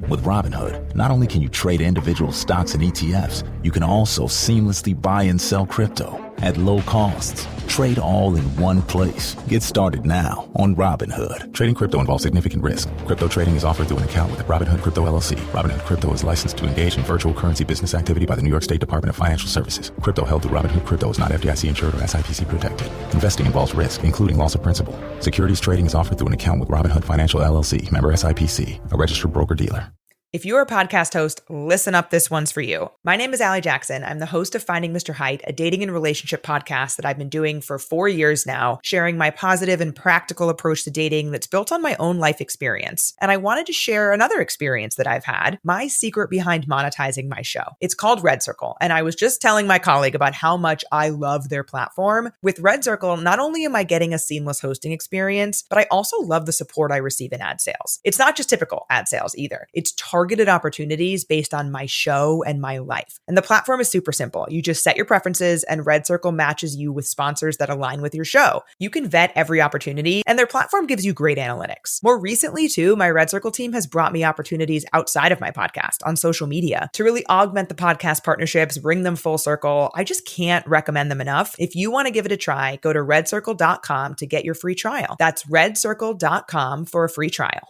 With Robinhood, not only can you trade individual stocks and ETFs, you can also seamlessly buy and sell crypto at low costs. Trade all in one place. Get started now on Robinhood. Trading crypto involves significant risk. Crypto trading is offered through an account with Robinhood Crypto LLC. Robinhood Crypto is licensed to engage in virtual currency business activity by the New York State Department of Financial Services. Crypto held through Robinhood Crypto is not FDIC insured or SIPC protected. Investing involves risk, including loss of principal. Securities trading is offered through an account with Robinhood Financial LLC, member SIPC, a registered broker-dealer. If you're a podcast host, listen up, this one's for you. My name is Allie Jackson. I'm the host of Finding Mr. Height, a dating and relationship podcast that I've been doing for 4 years now, sharing my positive and practical approach to dating that's built on my own life experience. And I wanted to share another experience that I've had, my secret behind monetizing my show. It's called Red Circle, and I was just telling my colleague about how much I love their platform. With Red Circle, not only am I getting a seamless hosting experience, but I also love the support I receive in ad sales. It's not just typical ad sales either. It's targeted opportunities based on my show and my life. And the platform is super simple. You just set your preferences and Red Circle matches you with sponsors that align with your show. You can vet every opportunity and their platform gives you great analytics. More recently too, my Red Circle team has brought me opportunities outside of my podcast on social media to really augment the podcast partnerships, bring them full circle. I just can't recommend them enough. If you want to give it a try, go to redcircle.com to get your free trial. That's redcircle.com for a free trial.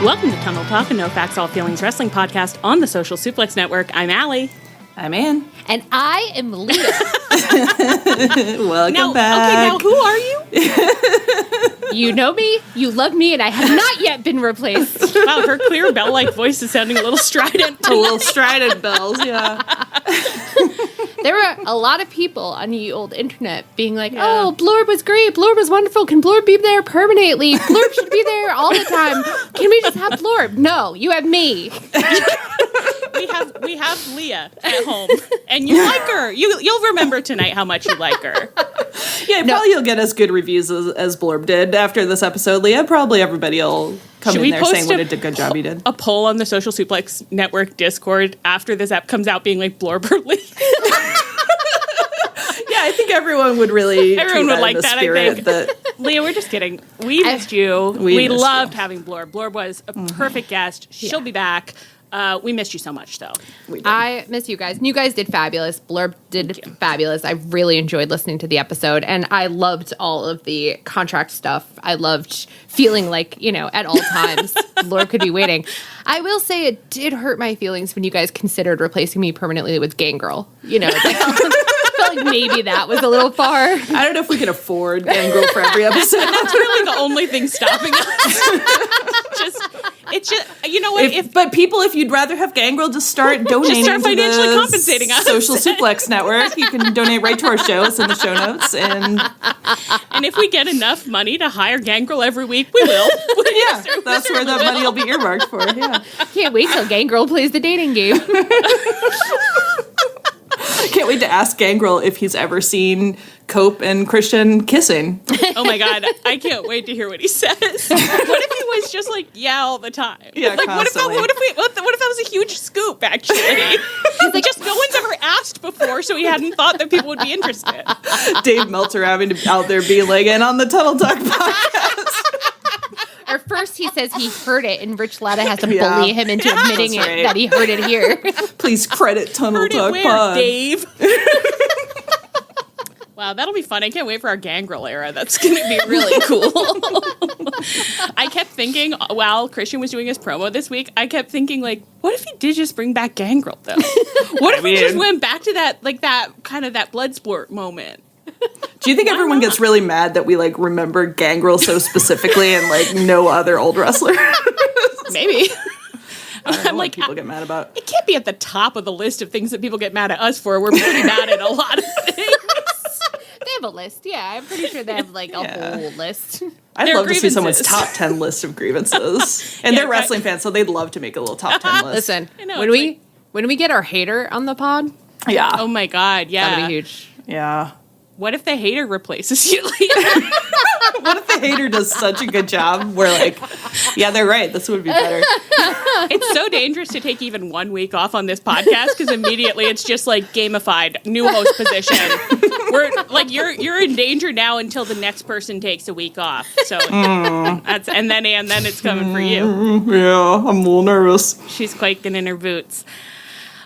Welcome to Tunnel Talk, a No Facts, All Feelings wrestling podcast on the Social Suplex Network. I'm Allie. I'm Ann. And I am Leah. Welcome back. Okay, now who are you? You know me, you love me, and I have not yet been replaced. Wow, her clear bell-like voice is sounding a little strident. A little strident bells, yeah. There were a lot of people on the old internet being like, oh, Blorb was great, Blorb was wonderful, can Blorb be there permanently? Blorb should be there all the time. Can we just have Blorb? No, you have me. We have Leah at home, and you like her. You'll remember tonight how much you like her. Yeah, probably you'll get as good reviews as Blorb did after this episode, Leah. Probably everybody will come in there saying what a good job he did. A poll on the Social Suplex Network Discord after this app comes out being like Blorb or Leah. Yeah, I think everyone would really Everyone would like that, I think. That Leah, we're just kidding. We missed you. We missed loved you. having Blorb. Blorb was a perfect guest. She'll be back. We missed you so much, though. I miss you guys. And you guys did fabulous. Blurb did fabulous. I really enjoyed listening to the episode, and I loved all of the contract stuff. I loved feeling like, at all times, Blurb could be waiting. I will say it did hurt my feelings when you guys considered replacing me permanently with Gangrel. I felt like maybe that was a little far. I don't know if we can afford Gangrel for every episode. That's really the only thing stopping us. You know what? But people, if you'd rather have Gangrel, just start donating. Just start financially to the compensating us. Social Suplex Network. You can donate right to our show. It's in the show notes. And if we get enough money to hire Gangrel every week, we will. That's where that money will be earmarked for. Yeah. Can't wait till Gangrel plays the dating game. Can't wait to ask Gangrel if he's ever seen Cope and Christian kissing. Oh my God, I can't wait to hear what he says. What if he was just like, all the time? Yeah, constantly. What if that was a huge scoop, actually? Just no one's ever asked before, so he hadn't thought that people would be interested. Dave Meltzer having to out there be like, and on the Tunnel Talk podcast. Or first he says he heard it, and Rich Latta has to bully him into admitting that he heard it here. Please credit Tunnel Talk Pod. Dave? Wow, that'll be fun. I can't wait for our Gangrel era. That's going to be really cool. I kept thinking, while Christian was doing his promo this week, what if he did just bring back Gangrel, though? What if we just went back to that blood sport moment? Do you think everyone gets really mad that we remember Gangrel so specifically and no other old wrestler? Maybe. I don't know what people get mad about. It can't be at the top of the list of things that people get mad at us for. We're pretty mad at a lot of things. They have a list, yeah. I'm pretty sure they have a whole list. I'd love to see someone's top 10 list of grievances. And they're wrestling fans, so they'd love to make a little top 10 list. Listen, when we get our hater on the pod, yeah. Oh my God, yeah. that'll be huge. Yeah. what if the hater replaces you, Leah? What if the hater does such a good job? We're like, yeah, they're right. This would be better. It's so dangerous to take even 1 week off on this podcast because immediately it's just like gamified, new host position. We're like, you're in danger now until the next person takes a week off. So that's and then it's coming for you. Yeah, I'm a little nervous. She's quaking in her boots.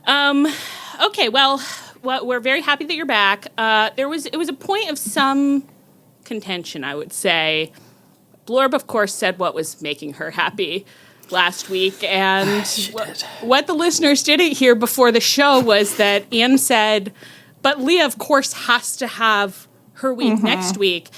Okay, well, we're very happy that you're back. It was a point of some contention, I would say. Blorb, of course, said what was making her happy last week, and what the listeners didn't hear before the show was that Ian said, but Leah, of course, has to have her week next week.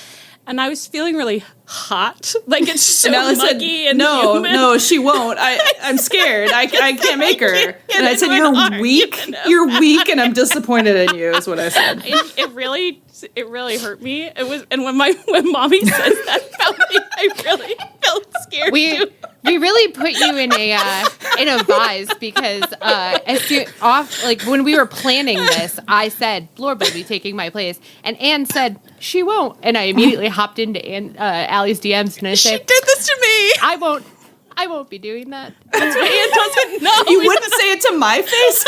And I was feeling really hot. Like, it's so muggy and humid. No, she won't. I'm scared. I can't make her. And I said, you're weak. You're weak, and I'm disappointed in you, is what I said. It really hurt me. It was, and when Mommy says that about me, I really felt scared too. We really put you in a vise because when we were planning this, I said Blorb will be taking my place, and Anne said she won't, and I immediately hopped into Allie's DMs and I said, "She did this to me. I won't be doing that." That's what Anne doesn't know. You wouldn't say it to my face.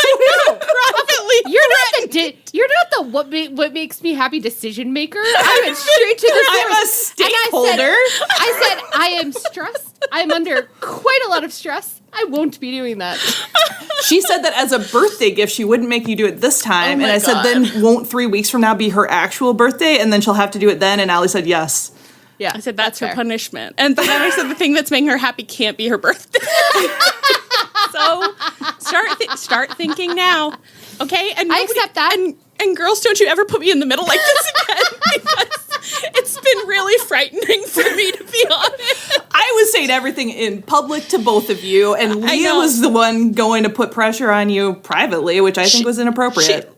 You're not the what makes me happy decision maker. I went straight to the source. I'm a stakeholder. I said I am stressed. I'm under quite a lot of stress. I won't be doing that. She said that as a birthday gift, she wouldn't make you do it this time. Oh, and I said, then won't 3 weeks from now be her actual birthday? And then she'll have to do it then. And Allie said, yes. Yeah, I said, that's her punishment. And then I said, the thing that's making her happy can't be her birthday. So start thinking now. Okay? And I accept that. And girls, don't you ever put me in the middle like this again. Because it's been really frightening for me, to be honest. I was saying everything in public to both of you, and Leah was the one going to put pressure on you privately, which I think was inappropriate.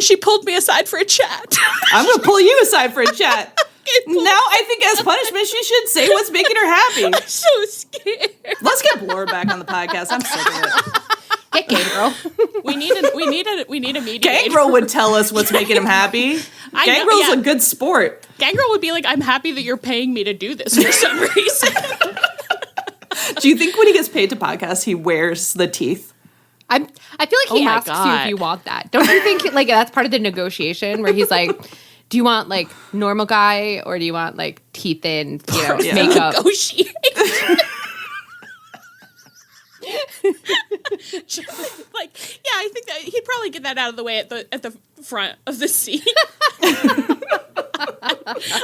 She pulled me aside for a chat. I'm going to pull you aside for a chat. Now I think as punishment, she should say what's making her happy. I'm so scared. Let's get Blorb back on the podcast. I'm sick of it. Get Gangrel. We need a mediator. Gangrel would tell us what's making him happy. Gangrel's a good sport. Gangrel would be like, I'm happy that you're paying me to do this for some reason. Do you think when he gets paid to podcast, he wears the teeth? I feel like he asks you if you want that. Don't you think like that's part of the negotiation where he's like, do you want like normal guy or do you want like teeth in, makeup? Negotiate. I think that he'd probably get that out of the way at the front of the scene. I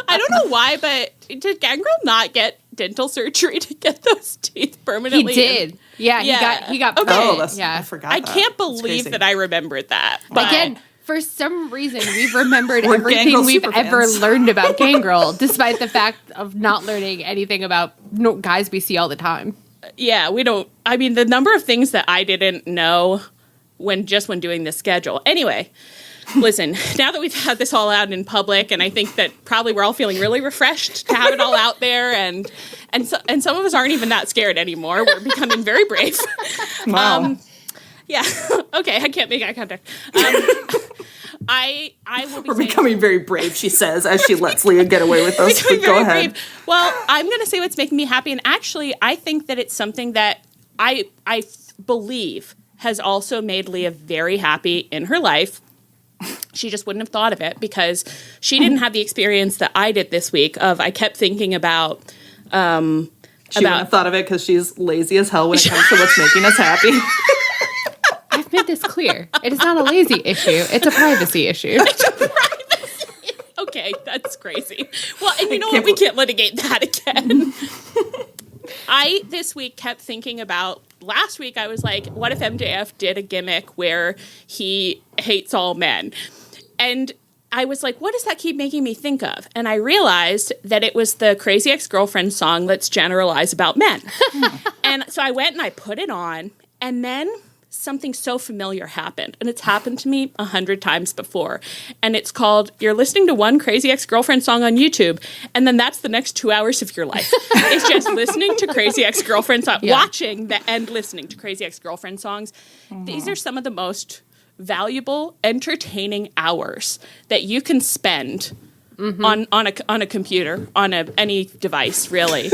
don't know why, but did Gangrel not get dental surgery to get those teeth permanently? He did. He got. Okay. I forgot. I can't believe that I remembered that. But again, for some reason, we've remembered everything we've ever learned about Gangrel, despite the fact of not learning anything about guys we see all the time. Yeah, we don't. I mean, the number of things that I didn't know when doing this schedule. Anyway, listen, now that we've had this all out in public, and I think that probably we're all feeling really refreshed to have it all out there, and some of us aren't even that scared anymore. We're becoming very brave. Wow. Yeah. Okay, I can't make eye contact. I will be becoming very brave, she says, as she lets Leah get away with us. Go ahead. Brave. Well, I'm going to say what's making me happy, and actually, I think that it's something that I believe has also made Leah very happy in her life. She just wouldn't have thought of it because she didn't have the experience that I did this week I kept thinking about... she wouldn't have thought of it because she's lazy as hell when it comes to what's making us happy. I've made this clear. It is not a lazy issue. It's a privacy issue. Okay, that's crazy. Well, and you know what? We can't litigate that again. I, this week, kept thinking about... Last week, I was like, what if MJF did a gimmick where he hates all men? And I was like, what does that keep making me think of? And I realized that it was the Crazy Ex-Girlfriend song, Let's Generalize About Men. And so I went and I put it on, and then something so familiar happened. And it's happened to me 100 times before. And it's called, you're listening to one Crazy Ex-Girlfriend song on YouTube, and then that's the next 2 hours of your life. It's just listening to Crazy Ex-Girlfriend songs, watching and listening to Crazy Ex-Girlfriend songs. Mm-hmm. These are some of the most valuable, entertaining hours that you can spend on a computer, on any device, really.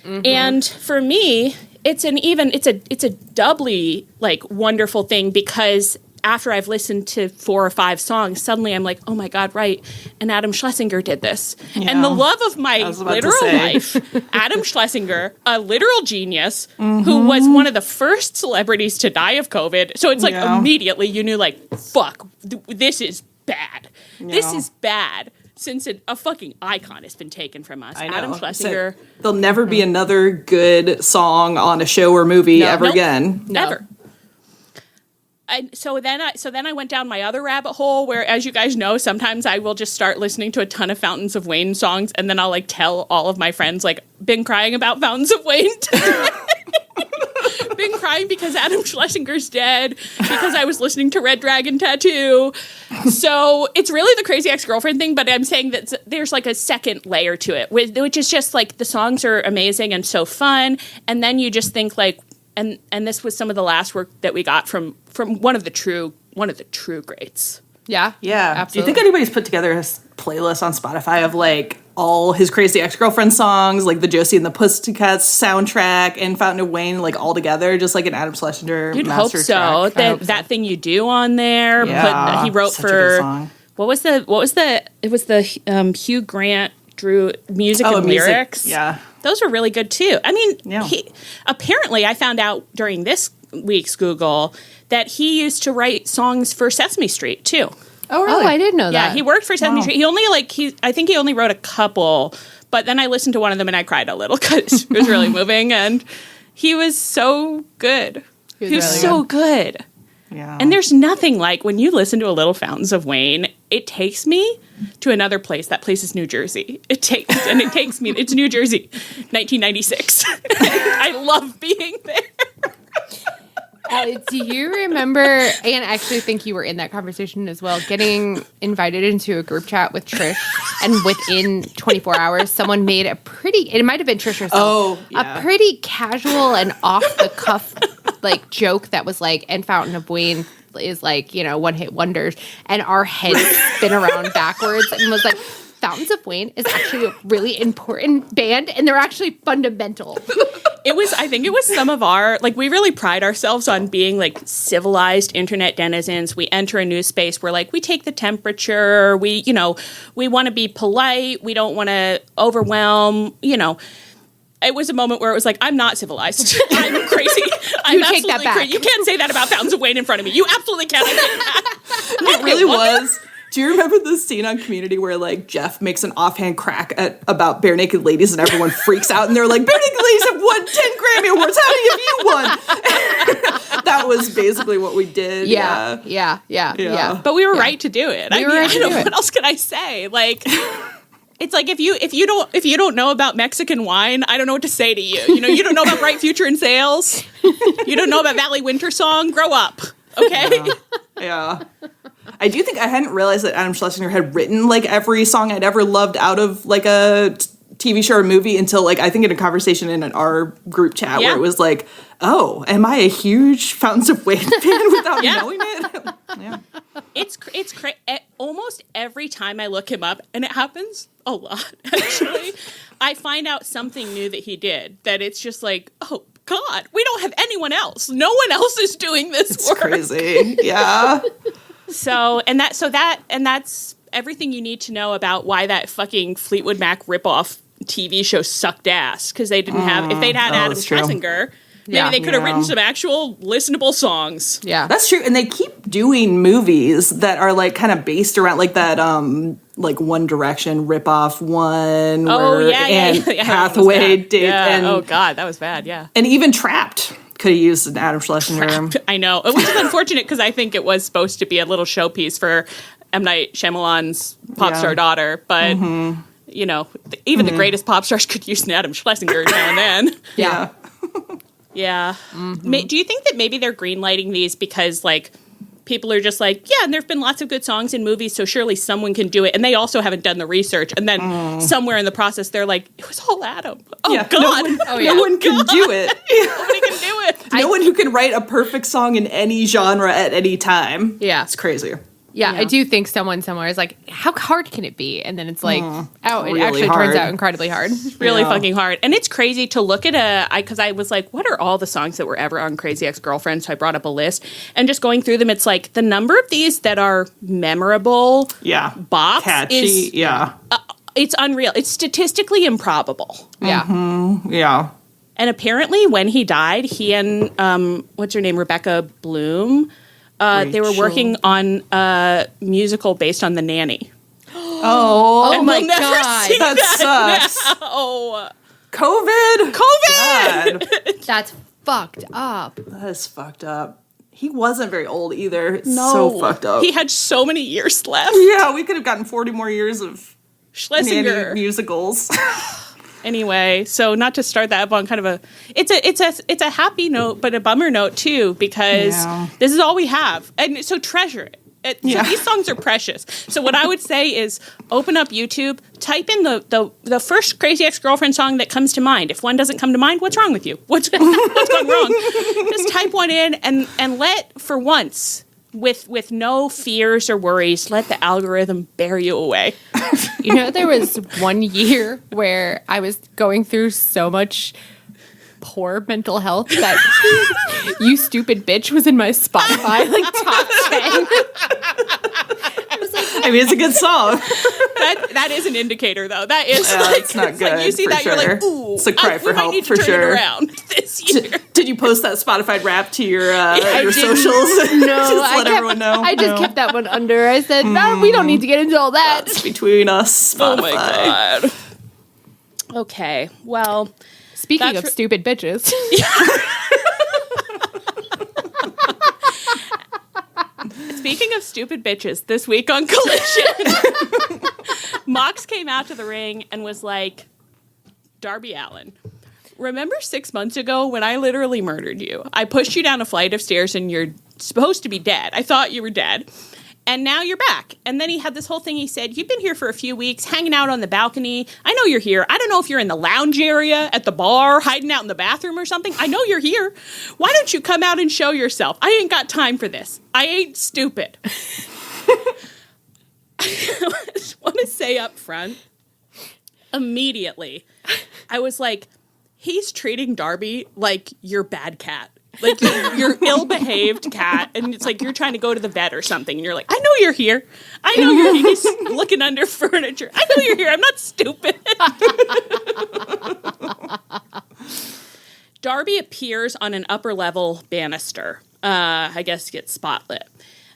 And for me, it's a doubly like wonderful thing because after I've listened to 4 or 5 songs, suddenly I'm like, oh my God, right. And Adam Schlesinger did this. Yeah. And the love of my literal life, Adam Schlesinger, a literal genius who was one of the first celebrities to die of COVID. So it's like immediately you knew like, fuck, this is bad. Yeah. This is bad. Since a fucking icon has been taken from us. Adam Schlesinger. So there'll never be another good song on a show or movie ever again. Never. So then I went down my other rabbit hole where, as you guys know, sometimes I will just start listening to a ton of Fountains of Wayne songs, and then I'll like tell all of my friends like, been crying about Fountains of Wayne today. Been crying because Adam Schlesinger's dead, because I was listening to Red Dragon Tattoo. So it's really the Crazy Ex-Girlfriend thing, but I'm saying that there's like a second layer to it, which is just like the songs are amazing and so fun, and then you just think like, and this was some of the last work that we got from one of the true greats. Yeah. Absolutely. Do you think anybody's put together a playlist on Spotify of like all his Crazy Ex-Girlfriend songs, like the Josie and the Pussycats soundtrack and Fountain of Wayne, like all together, just like an Adam Schlesinger You'd master hope so. track? That Thing You Do on there. Yeah, he wrote such a good song. What was the Hugh Grant drew music and lyrics. Yeah. Those were really good too. I mean, apparently I found out during this week's Google that he used to write songs for Sesame Street too. Oh, really? Oh, I didn't know that. Yeah, he worked for Sesame Street. I think he only wrote a couple, but then I listened to one of them and I cried a little because it was really moving, and he was so good. He was really so good. Yeah. And there's nothing like when you listen to a little Fountains of Wayne, it takes me to another place. That place is New Jersey. It takes me, it's New Jersey, 1996. I love being there. Do you remember, and I actually think you were in that conversation as well, getting invited into a group chat with Trish, and within 24 hours, someone made it might have been Trish herself, a pretty casual and off-the-cuff like joke that was like, and Fountain of Wayne is like, one-hit wonders, and our heads spin around backwards and was like, Fountains of Wayne is actually a really important band, and they're actually fundamental. I think it was some of our, like, we really pride ourselves on being, like, civilized internet denizens. We enter a new space where, like, we take the temperature. We want to be polite. We don't want to overwhelm, It was a moment where it was like, I'm not civilized. I'm crazy. I'm take that back. crazy. You can't say that about Fountains of Wayne in front of me. You absolutely can't. It really was. Do you remember the scene on Community where, like, Jeff makes an offhand crack about Bare Naked Ladies and everyone freaks out and they're like, Bare Naked Ladies have won 10 Grammy Awards. How many have you won? That was basically what we did. Yeah. But we were right to do it. What else can I say? Like, it's like if you don't know about Mexican wine, I don't know what to say to you. You don't know about Bright Future in Sales. You don't know about Valley Winter Song. Grow up, okay? Yeah. I do think I hadn't realized that Adam Schlesinger had written like every song I'd ever loved out of like a TV show or movie until like I think in a conversation in our group chat where it was like, oh, am I a huge Fountains of Wayne fan without knowing it? Yeah. It's almost every time I look him up, and it happens a lot actually, I find out something new that he did that it's just like, oh God, we don't have anyone else. No one else is doing this work. Crazy. Yeah. That's everything you need to know about why that fucking Fleetwood Mac ripoff TV show sucked ass, because they didn't have, if they'd had Adam Schlesinger, maybe they could have written some actual listenable songs. Yeah, that's true. And they keep doing movies that are like kind of based around like that, like One Direction ripoff one. Hathaway did. And, oh God, that was bad. Yeah, and even Trapped could have used an Adam Schlesinger. I know, which is unfortunate because I think it was supposed to be a little showpiece for M. Night Shyamalan's pop star daughter, but even the greatest pop stars could use an Adam Schlesinger now and then. Yeah. Yeah. Mm-hmm. Do you think that maybe they're greenlighting these because like people are just like, yeah, and there've been lots of good songs in movies, so surely someone can do it, and they also haven't done the research, and then somewhere in the process they're like, it was all Adam. Oh yeah, God. No one can do it. Nobody can do it. No one who can write a perfect song in any genre at any time. Yeah. It's crazy. Yeah, I do think someone somewhere is like, how hard can it be? And then it's like, it really actually hard. turns out incredibly hard. Really fucking hard. And it's crazy to look at because I was like, what are all the songs that were ever on Crazy Ex-Girlfriend? So I brought up a list. And just going through them, it's like the number of these that are memorable, bops catchy, is, it's unreal. It's statistically improbable. Yeah. Yeah. And apparently when he died, he and, what's her name, Rebecca Bloom, they were working on a musical based on The Nanny. Oh my God. That sucks. Oh, COVID. God. That's fucked up. That is fucked up. He wasn't very old either. It's so fucked up. He had so many years left. Yeah, we could have gotten 40 more years of Schlesinger Nanny musicals. Anyway, so not to start that up on kind of it's a happy note, but a bummer note too, because this is all we have, and so treasure it. So these songs are precious. So what I would say is open up YouTube, type in the first Crazy Ex-Girlfriend song that comes to mind. If one doesn't come to mind, what's wrong with you? What's gone wrong? Just type one in and let, for once, with no fears or worries, let the algorithm bear you away. You know, there was one year where I was going through so much poor mental health that You Stupid Bitch was in my Spotify top 10. I mean, it's a good song. That is an indicator, though. That is it's not good. Like you see that, sure. you're like, ooh, it's a cry for we might help need to for turn sure. it around this year. Did you post that Spotify rap to your didn't. socials? No, just let everyone know. I just kept that one under. I said, no, we don't need to get into all that. It's between us, Spotify. Oh my God. Okay, well, Speaking of stupid bitches. Speaking of stupid bitches, this week on Collision, Mox came out to the ring and was like, Darby Allin, remember 6 months ago when I literally murdered you? I pushed you down a flight of stairs and you're supposed to be dead. I thought you were dead. And now you're back. And then he had this whole thing. He said, you've been here for a few weeks, hanging out on the balcony. I know you're here. I don't know if you're in the lounge area, at the bar, hiding out in the bathroom or something. I know you're here. Why don't you come out and show yourself? I ain't got time for this. I ain't stupid. I just want to say up front, immediately, I was like, he's treating Darby like your bad cat. Like you're ill-behaved cat, and it's like you're trying to go to the vet or something, and you're like, I know you're here. I know you're here. He's looking under furniture. I know you're here. I'm not stupid. Darby appears on an upper-level banister. I guess gets spotlit.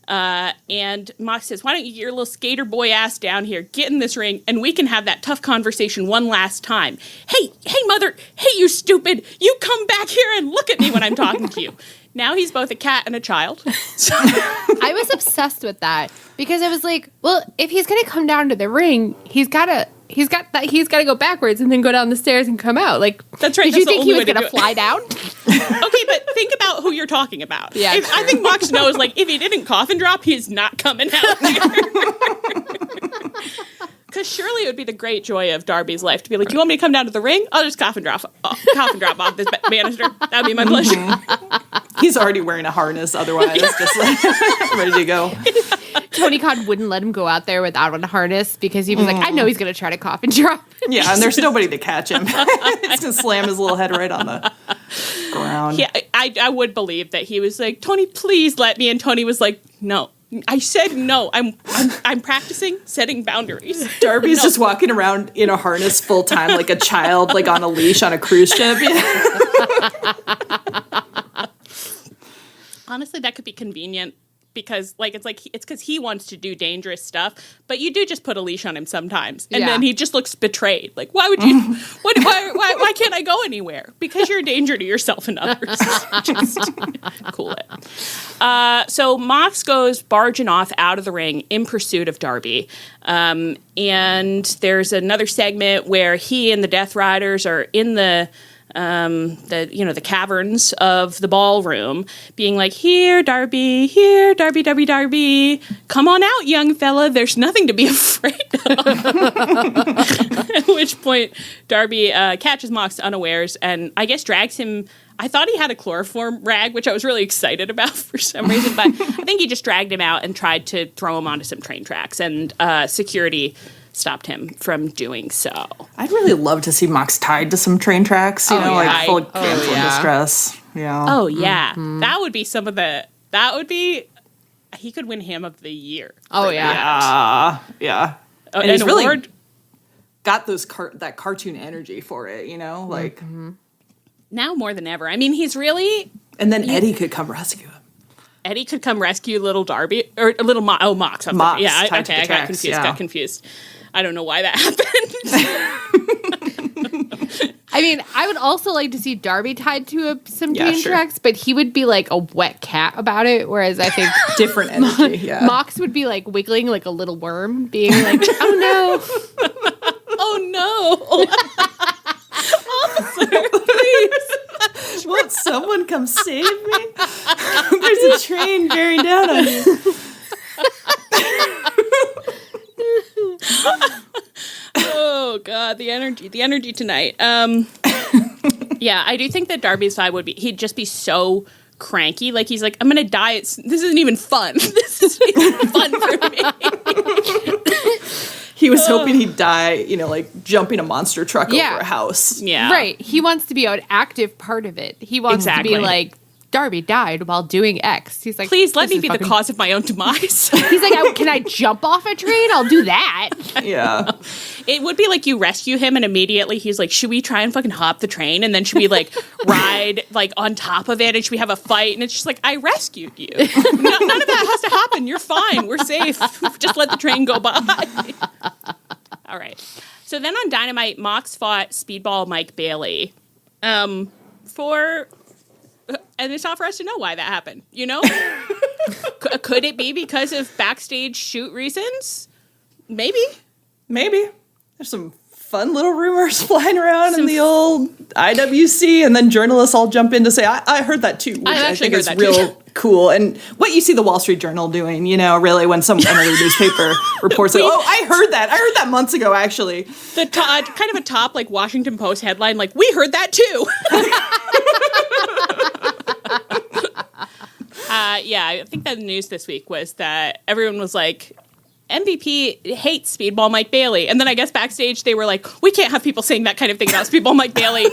And Mox says, why don't you get your little skater boy ass down here, get in this ring, and we can have that tough conversation one last time. Hey, mother, hey, you stupid, you come back here and look at me when I'm talking to you. Now he's both a cat and a child. I was obsessed with that because I was like, well, if he's going to come down to the ring, he's got to go backwards and then go down the stairs and come out. Like, that's right. Did you think he was going to fly down? Okay, but think about who you're talking about. Yeah, I think Mox knows, like, if he didn't coffin drop, he's not coming out here. Because surely it would be the great joy of Darby's life to be like, you want me to come down to the ring? I'll just coffin drop off this banister. That'd be my pleasure. He's already wearing a harness otherwise, just like ready to go. Tony Khan wouldn't let him go out there without a harness because he was like, I know he's going to try to coffin drop. Yeah, and there's nobody to catch him. He's going to slam his little head right on the ground. Yeah, I would believe that he was like, Tony, please let me. And Tony was like, no. I said no. I'm practicing setting boundaries. Darby's just walking around in a harness full time like a child, like on a leash on a cruise ship. Honestly, that could be convenient because, like, it's because he wants to do dangerous stuff, but you do just put a leash on him sometimes, and then he just looks betrayed. Like, why would you? Why can't I go anywhere? Because you're a danger to yourself and others. Just cool it. So Mox goes barging off out of the ring in pursuit of Darby, and there's another segment where he and the Death Riders are in the the caverns of the ballroom, being like, here, Darby, Darby, come on out, young fella. There's nothing to be afraid of. At which point, Darby catches Mox unawares and I guess drags him. I thought he had a chloroform rag, which I was really excited about for some reason, but I think he just dragged him out and tried to throw him onto some train tracks, and security stopped him from doing so. I'd really love to see Mox tied to some train tracks, full of distress. Yeah. Oh, yeah. Mm-hmm. That would be, he could win Ham of the Year. Oh, yeah. Yeah. And he's really got that cartoon energy for it, like... Mm-hmm. Now more than ever. I mean, he's really... And then Eddie could come rescue him. Eddie could come rescue little Darby, or little Mox. Mox. Yeah, I got confused. I don't know why that happened. I mean, I would also like to see Darby tied to some train tracks, but he would be like a wet cat about it, whereas I think... Different energy, Mox would be like wiggling like a little worm, being like, oh no. Oh no. Officer, please. Won't someone come save me? There's a train bearing down on you. Oh God, the energy tonight. Yeah, I do think that Darby's side would be, he'd just be so cranky. Like he's like, I'm gonna die. This isn't even fun. This isn't even fun for me. He was hoping he'd die, like jumping a monster truck over a house. Yeah. Right. He wants to be an active part of it. He wants to be like, Darby died while doing X. He's like, please let me be the cause of my own demise. He's like, can I jump off a train? I'll do that. Yeah. It would be like you rescue him and immediately he's like, should we try and fucking hop the train? And then should we like ride like on top of it? And should we have a fight? And it's just like, I rescued you. None of that has to happen. You're fine. We're safe. Just let the train go by. All right. So then on Dynamite, Mox fought Speedball Mike Bailey and it's not for us to know why that happened, Could it be because of backstage shoot reasons? Maybe. There's some fun little rumors flying around in the old IWC, and then journalists all jump in to say, I heard that too, which I think is real cool. And what you see the Wall Street Journal doing, really, when another newspaper reports like, I heard that months ago, actually. The kind of a top, like, Washington Post headline, like, we heard that too. Yeah, I think that the news this week was that everyone was like, MVP hates Speedball Mike Bailey. And then I guess backstage they were like, we can't have people saying that kind of thing about Speedball Mike Bailey.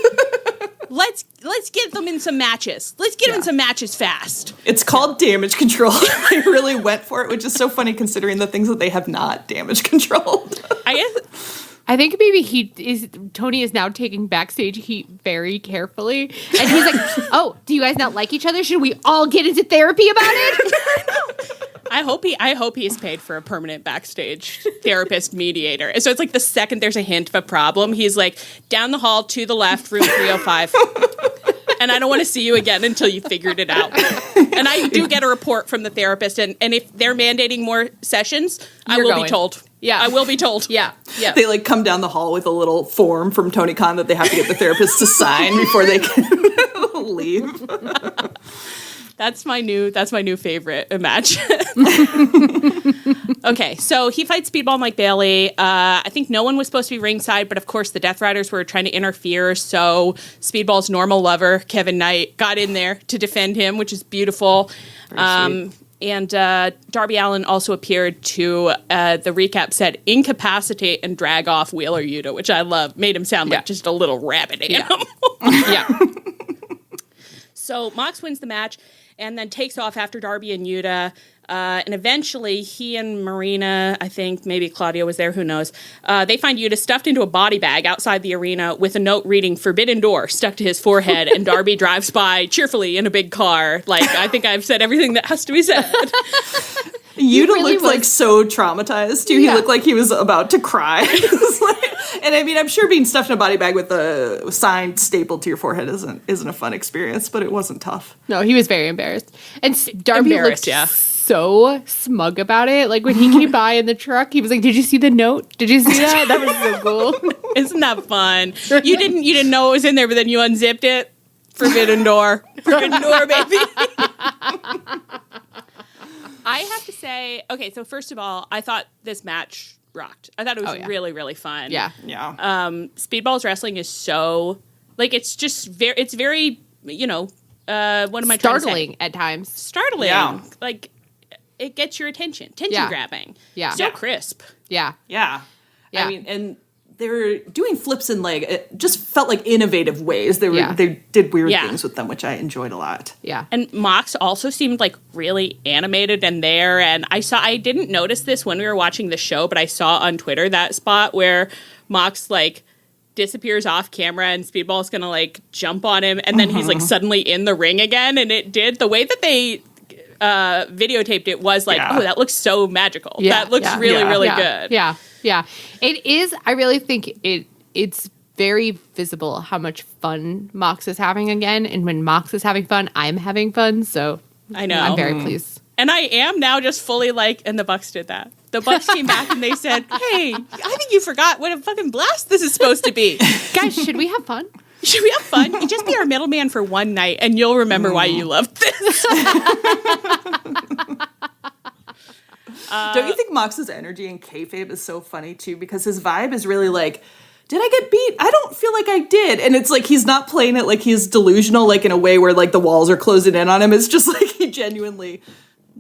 Let's get them in some matches. Let's get them in some matches fast. It's called damage control. They really went for it, which is so funny considering the things that they have not damage controlled. I think maybe Tony is now taking backstage heat very carefully. And he's like, oh, do you guys not like each other? Should we all get into therapy about it? I hope he's paid for a permanent backstage therapist mediator. So it's like the second there's a hint of a problem, he's like, down the hall to the left, room 305. And I don't want to see you again until you figured it out. And I do get a report from the therapist, and if they're mandating more sessions, I will be told. Yeah. I will be told. Yeah. They like come down the hall with a little form from Tony Khan that they have to get the therapist to sign before they can leave. That's my new favorite imagine. Okay, so he fights Speedball Mike Bailey. I think no one was supposed to be ringside, but of course the Death Riders were trying to interfere, so Speedball's normal lover, Kevin Knight, got in there to defend him, which is beautiful. And Darby Allin also appeared to, the recap said, incapacitate and drag off Wheeler Yuta, which I love. Made him sound like just a little rabbit animal. Yeah. So Mox wins the match and then takes off after Darby and Yuta. And eventually he and Marina, I think maybe Claudia was there, who knows, they find Yuta stuffed into a body bag outside the arena with a note reading "Forbidden Door" stuck to his forehead, and Darby drives by cheerfully in a big car. Like, I think I've said everything that has to be said. Yuta really looked like so traumatized too. He looked like he was about to cry. And I mean, I'm sure being stuffed in a body bag with a sign stapled to your forehead isn't a fun experience, but it wasn't tough. No, he was very embarrassed. And Darby looked so smug about it. Like when he came by in the truck, he was like, "Did you see the note? Did you see that? That was so cool." Isn't that fun? You didn't know it was in there, but then you unzipped it. Forbidden door. Forbidden door, baby. I have to say, okay, so first of all, I thought this match rocked. I thought it was really, really fun. Yeah. Speedball's wrestling is so, like, it's just very, what am I trying to say? Startling at times. Startling. Yeah. Like, it gets your attention. Tension grabbing. Yeah. So crisp. Yeah. Yeah. Yeah. I mean, and they were doing flips in like, it just felt like innovative ways. They did weird things with them, which I enjoyed a lot. Yeah. And Mox also seemed like really animated and there. And I didn't notice this when we were watching the show, but I saw on Twitter that spot where Mox like disappears off camera and Speedball's gonna like jump on him. And then he's like suddenly in the ring again. And it did the way that they videotaped it was like, oh, that looks so magical. Yeah. That looks really, really good. Yeah. Yeah. It is. I really think it's very visible how much fun Mox is having again. And when Mox is having fun, I'm having fun. So I know. I'm very pleased. And I am now just fully like, and the Bucks did that. The Bucks came back and they said, hey, I think you forgot what a fucking blast this is supposed to be. Guys, should we have fun? Should we have fun? You just be our middleman for one night and you'll remember why you loved this. Don't you think Mox's energy in kayfabe is so funny too? Because his vibe is really like, did I get beat? I don't feel like I did. And it's like he's not playing it like he's delusional, like in a way where like the walls are closing in on him. It's just like he genuinely...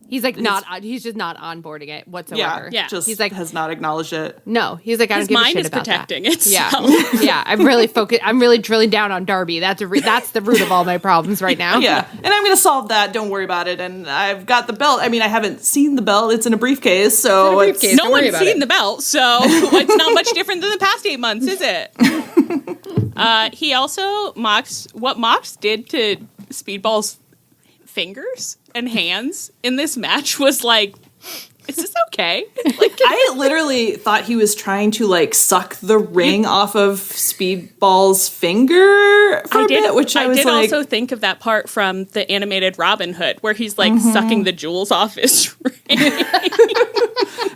He's like he's just not onboarding it whatsoever. Yeah. Just he's like has not acknowledged it. No, he's like I don't His give a mind shit is about protecting that. itself. Yeah, yeah. I'm really drilling down on Darby. That's the root of all my problems right now. Yeah, and I'm going to solve that. Don't worry about it. And I've got the belt. I mean, I haven't seen the belt. It's in a briefcase, so It's in a briefcase. No one's seen the belt, so it's not much different than the past 8 months, is it? He also, what Mox did to Speedball's fingers and hands in this match was like, is this okay? Like, I literally thought he was trying to like suck the ring off of Speedball's finger for a bit, which I was did like, also think of that part from the animated Robin Hood where he's like sucking the jewels off his ring. and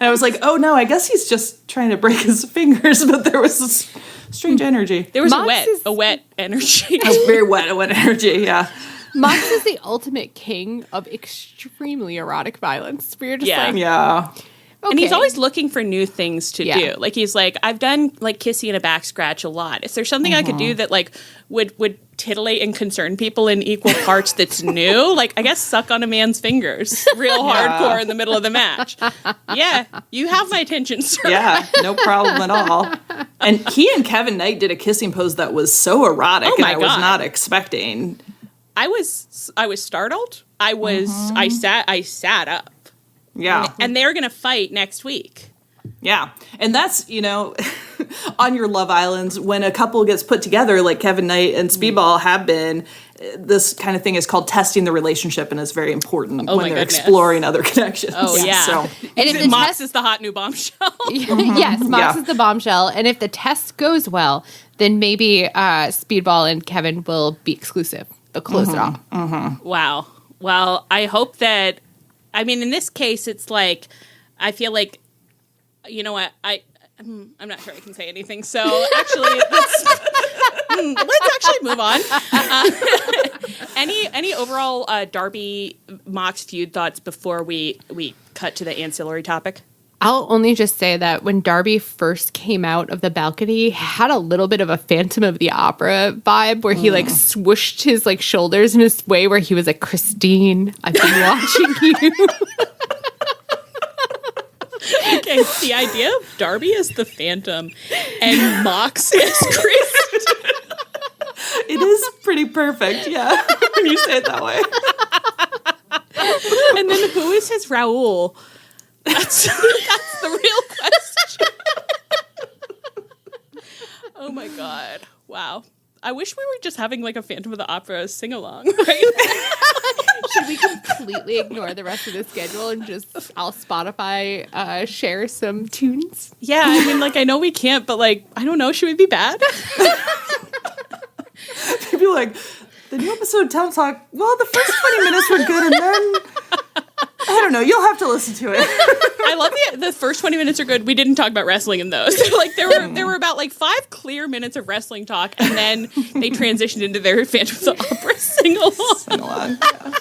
I was like, oh no, I guess he's just trying to break his fingers, but there was this strange energy. There was Mox a wet energy. It was very wet energy, yeah. Mox is the ultimate king of extremely erotic violence. We're just like, Yeah. okay. And he's always looking for new things to Yeah. do. Like he's like, I've done like kissy and a back scratch a lot. Is there something I could do that like would titillate and concern people in equal parts that's new? Like I guess suck on a man's fingers real hardcore in the middle of the match. Yeah, you have my attention, sir. Yeah, no problem at all. And he and Kevin Knight did a kissing pose that was so erotic, Oh my and I was God. not expecting. I was startled. I sat up. Yeah. And they're gonna fight next week. Yeah. And that's, on your Love Islands, when a couple gets put together, like Kevin Knight and Speedball have been, this kind of thing is called testing the relationship and is very important when they're exploring other connections. Oh, yeah. So, And if the Mox test is the hot new bombshell. yes, Mox Yeah. is the bombshell. And if the test goes well, then maybe Speedball and Kevin will be exclusive. They'll close it off. Wow. Well, I hope that, I mean, in this case, it's like, I feel like, you know what, I'm not sure I can say anything. So actually, let's actually move on. Any overall Darby Mox feud thoughts before we cut to the ancillary topic? I'll only just say that when Darby first came out of the balcony, he had a little bit of a Phantom of the Opera vibe where he like swooshed his like shoulders in this way where he was like, Christine, I've been watching you. Okay, the idea of Darby as the Phantom and Mox as Christ. it is pretty perfect, yeah, when you say it that way. And then who is his Raoul? That's the real question. Oh my God. Wow. I wish we were just having like a Phantom of the Opera sing-along right now. Should we completely ignore the rest of the schedule and just I'll Spotify share some tunes? Yeah, I mean, like, I know we can't, but like, I don't know, should we be bad? People are like, the new episode of Town Talk, well, the first 20 minutes were good, and then don't know. You'll have to listen to it. I love the first 20 minutes are good. We didn't talk about wrestling in those. Like there were about like 5 clear minutes of wrestling talk, and then they transitioned into their Phantom of the Opera sing-along. Sing-along, yeah.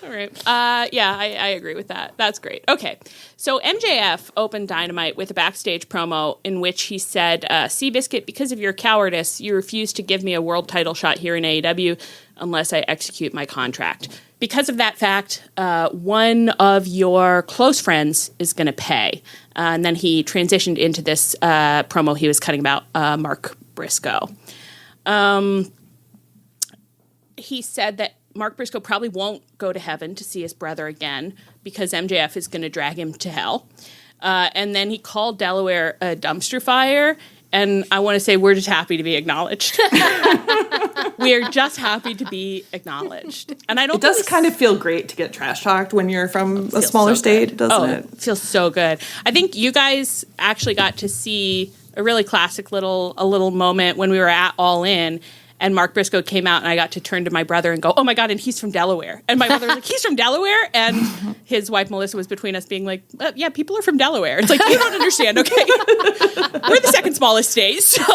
All right. I agree with that. That's great. Okay. So MJF opened Dynamite with a backstage promo in which he said, Seabiscuit, because of your cowardice, you refuse to give me a world title shot here in AEW unless I execute my contract. Because of that fact, one of your close friends is going to pay. And then he transitioned into this promo he was cutting about Mark Briscoe. He said that Mark Briscoe probably won't go to heaven to see his brother again because MJF is going to drag him to hell. And then he called Delaware a dumpster fire. And I want to say we're just happy to be acknowledged. We are just happy to be acknowledged. And I don't. It does kind of feel great to get trash talked when you're from a smaller state, doesn't it? It feels so good. I think you guys actually got to see a really classic little moment when we were at All In. And Mark Briscoe came out, and I got to turn to my brother and go, "Oh my God!" And he's from Delaware. And my brother was like, "He's from Delaware?" And his wife Melissa was between us, being like, "Yeah, people are from Delaware." It's like, you don't understand, okay? We're the second smallest state, so.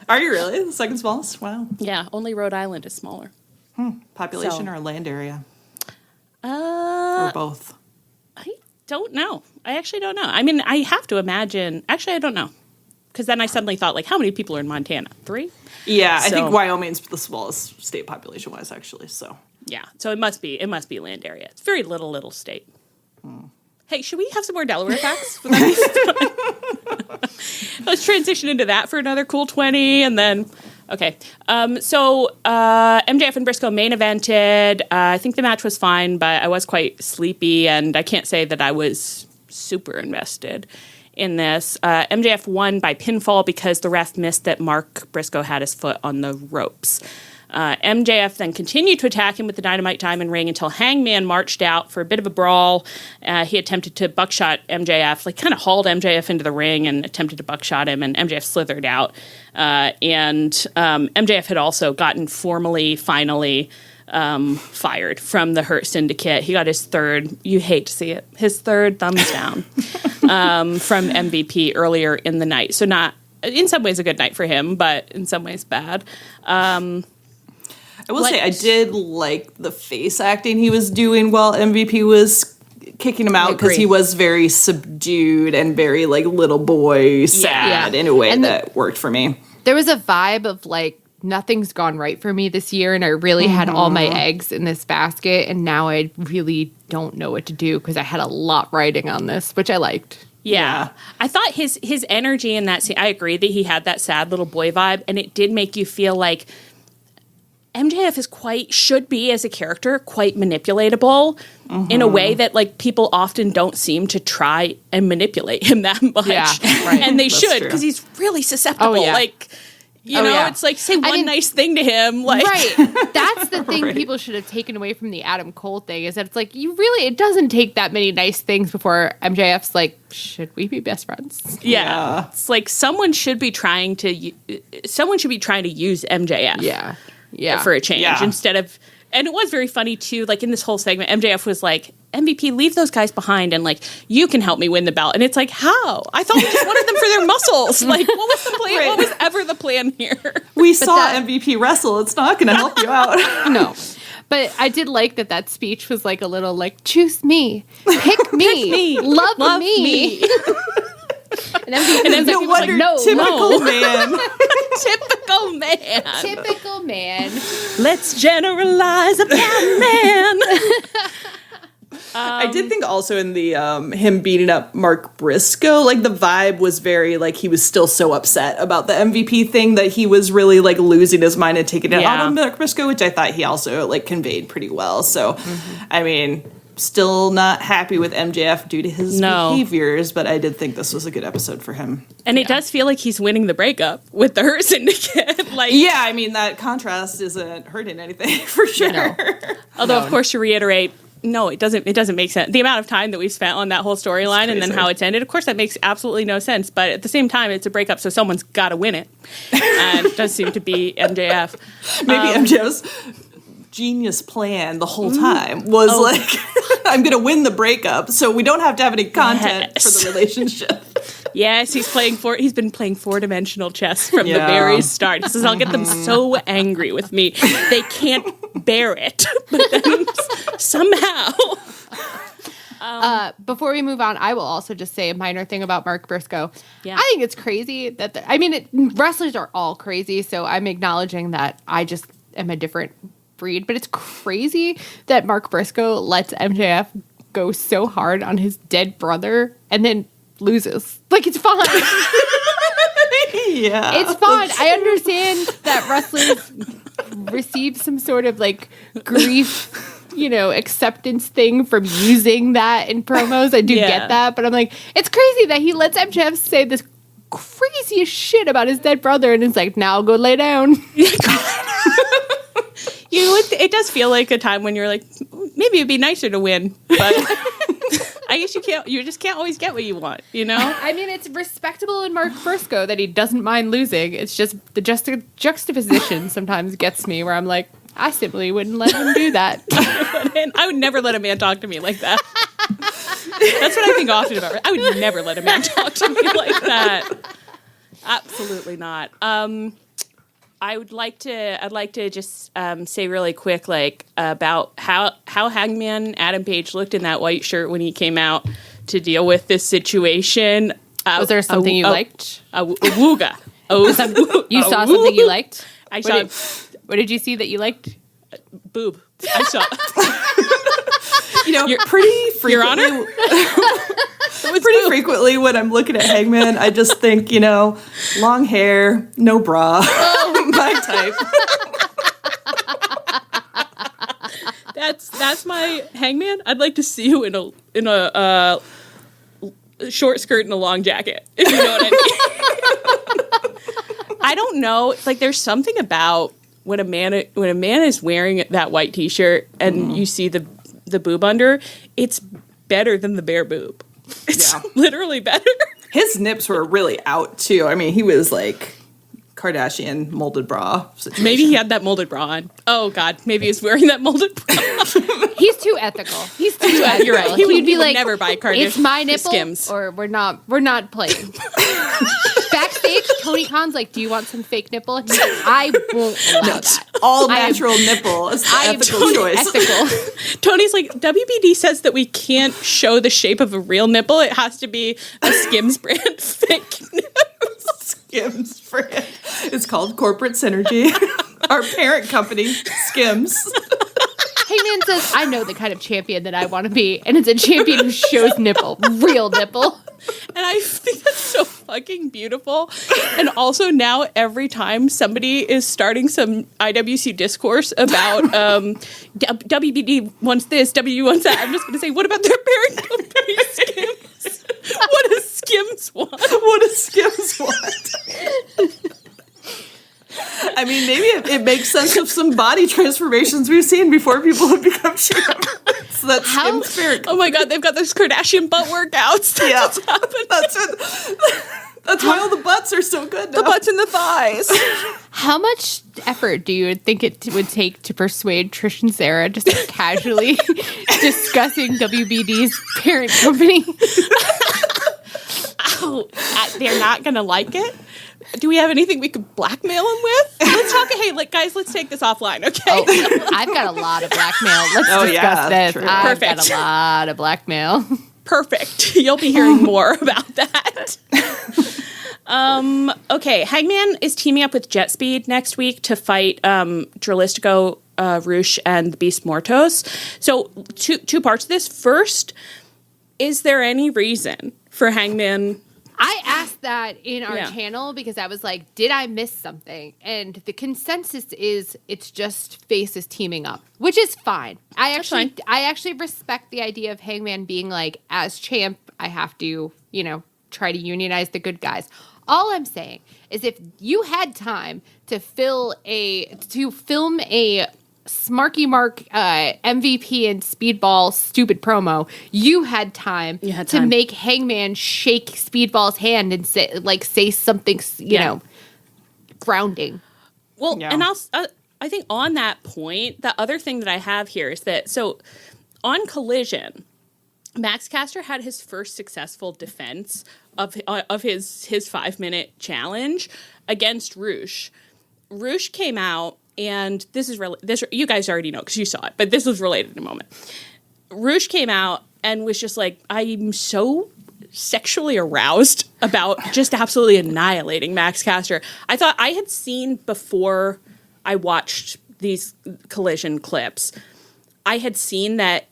Are you really the second smallest? Wow. Yeah, only Rhode Island is smaller. Population or land area? Or both? I don't know. I actually don't know. I mean, I have to imagine. Actually, I don't know. Because then I suddenly thought, like, how many people are in Montana? 3? Yeah, I think Wyoming's the smallest state population-wise, actually. So yeah, so it must be land area. It's a very little state. Hey, should we have some more Delaware facts? Let's transition into that for another cool 20, and then okay. So MJF and Briscoe main evented. I think the match was fine, but I was quite sleepy, and I can't say that I was super invested in this. MJF won by pinfall because the ref missed that Mark Briscoe had his foot on the ropes. MJF then continued to attack him with the Dynamite Diamond Ring until Hangman marched out for a bit of a brawl. He attempted to buckshot MJF, like kind of hauled MJF into the ring and attempted to buckshot him, and MJF slithered out. And MJF had also gotten finally fired from the Hurt Syndicate. He got his third, you hate to see it, his third thumbs down from MVP earlier in the night. So not, in some ways a good night for him, but in some ways bad. I will say I did like the face acting he was doing while MVP was kicking him out, because he was very subdued and very like little boy sad in a way that worked for me. There was a vibe of like, nothing's gone right for me this year, and I really had all my eggs in this basket, and now I really don't know what to do because I had a lot riding on this, which I liked. Yeah. I thought his energy in that scene, I agree that he had that sad little boy vibe, and it did make you feel like MJF should be as a character quite manipulatable in a way that like people often don't seem to try and manipulate him that much. Yeah, right. And they should, because he's really susceptible. Like, you know, it's like, say one nice thing to him. Like. Right. That's the thing people should have taken away from the Adam Cole thing, is that it's like, it doesn't take that many nice things before MJF's like, should we be best friends? Yeah. It's like someone should be trying to use MJF. Yeah. For a change instead of, and it was very funny too, like in this whole segment, MJF was like, MVP, leave those guys behind, and like, you can help me win the belt. And it's like, how? I thought we just wanted them for their muscles. Like, what was the plan? What was ever the plan here? We saw MVP wrestle. It's not going to help you out. No. But I did like that speech was like a little like, choose me, pick me, love me. And then no wonder, like, no, typical man. Typical man. Let's generalize about man. I did think also in the him beating up Mark Briscoe, like the vibe was very like he was still so upset about the MVP thing that he was really like losing his mind and taking it out on Mark Briscoe, which I thought he also like conveyed pretty well. So, I mean, still not happy with MJF due to his behaviors, but I did think this was a good episode for him. And it does feel like he's winning the breakup with the Hurt Syndicate. Like, yeah, I mean, that contrast isn't hurting anything for sure. No. Although, of course, to reiterate, no, it doesn't make sense. The amount of time that we've spent on that whole storyline and then how it's ended, of course, that makes absolutely no sense. But at the same time, it's a breakup, so someone's got to win it. And it does seem to be MJF. Maybe MJF's genius plan the whole time was like, I'm going to win the breakup, so we don't have to have any content for the relationship. Yes, he's been playing 4-dimensional chess from the very start. He says, I'll get them so angry with me. They can't bear it. But then somehow. Before we move on, I will also just say a minor thing about Mark Briscoe. Yeah. I think it's crazy that, wrestlers are all crazy, so I'm acknowledging that I just am a different breed. But it's crazy that Mark Briscoe lets MJF go so hard on his dead brother and then loses. Like, it's fine. Yeah. It's fine. I understand that wrestlers receive some sort of, like, grief, acceptance thing from using that in promos. I do get that. But I'm like, it's crazy that he lets MJF say this craziest shit about his dead brother and it's like, now go lay down. It does feel like a time when you're like, maybe it'd be nicer to win, but I guess you just can't always get what you want, I mean, it's respectable in Mark Briscoe that he doesn't mind losing. It's just the juxtaposition sometimes gets me where I'm like, I simply wouldn't let him do that. I would never let a man talk to me like that. That's what I think often about. I would never let a man talk to me like that. Absolutely not. I'd like to just say really quick, about how Hangman Adam Page looked in that white shirt when he came out to deal with this situation. Was there something you liked? Wooga. You saw something you liked? I saw. What did you see that you liked? Boob. I saw. Pretty frequently. Your Honor. Pretty frequently when I'm looking at Hangman, I just think, long hair, no bra, my type. That's my Hangman. I'd like to see you in a short skirt and a long jacket, if you know what I mean. I don't know. Like, there's something about when a man is wearing that white T-shirt and you see the boob under, it's better than the bare boob. It's literally better. His nips were really out, too. I mean, he was like Kardashian molded bra situation. Maybe he had that molded bra on. Oh, God. Maybe he's wearing that molded bra. He's too ethical. He's too ethical. You're right. He would be like, never buy Kardashian. It's my nipple, Skims. or we're not playing. Backstage, Tony Khan's like, do you want some fake nipple? And he's like, I won't allow that. All natural nipple is the ethical choice. Ethical. Tony's like, WBD says that we can't show the shape of a real nipple. It has to be a Skims brand fake nipple. Skims brand. It's called Corporate Synergy. Our parent company, Skims. Hangman says, I know the kind of champion that I want to be, and it's a champion who shows nipple. Real nipple. And I think that's so fucking beautiful. And also now every time somebody is starting some IWC discourse about WBD wants this, WB wants that, I'm just going to say, what about their parent company, Skims? What does Skims want? What does Skims want? I mean, maybe it makes sense of some body transformations we've seen before people have become champions. So that's Skims parent. Oh my God, they've got those Kardashian butt workouts. That's what's happening. That's why all the butts are so good now. The butts and the thighs. How much effort do you think it would take to persuade Trish and Sarah just casually discussing WBD's parent company? Oh, they're not going to like it? Do we have anything we could blackmail them with? Let's talk. Hey, guys, let's take this offline, okay? Oh, I've got a lot of blackmail. Let's discuss this. True. I've Perfect. got a lot of blackmail. Perfect. You'll be hearing more about that. Okay, Hangman is teaming up with JetSpeed next week to fight Dralistico, Roosh, and the Beast Mortos. So two parts of this. First, is there any reason for Hangman? I asked that in our channel because I was like, did I miss something? And the consensus is it's just faces teaming up, which is fine. I actually respect the idea of Hangman being like, as champ, I have to, try to unionize the good guys. All I'm saying is if you had time to film a Smarky Mark MVP and Speedball stupid promo, you had time to make Hangman shake Speedball's hand and say something, grounding. Well, and I think on that point, the other thing that I have here is that, so on Collision, Max Caster had his first successful defense of his 5-minute challenge against Roosh. Roosh came out, and this you guys already know because you saw it, but this was related in a moment. Roosh came out and was just like, I'm so sexually aroused about just absolutely annihilating Max Caster. I thought I had seen before I watched these Collision clips, I had seen that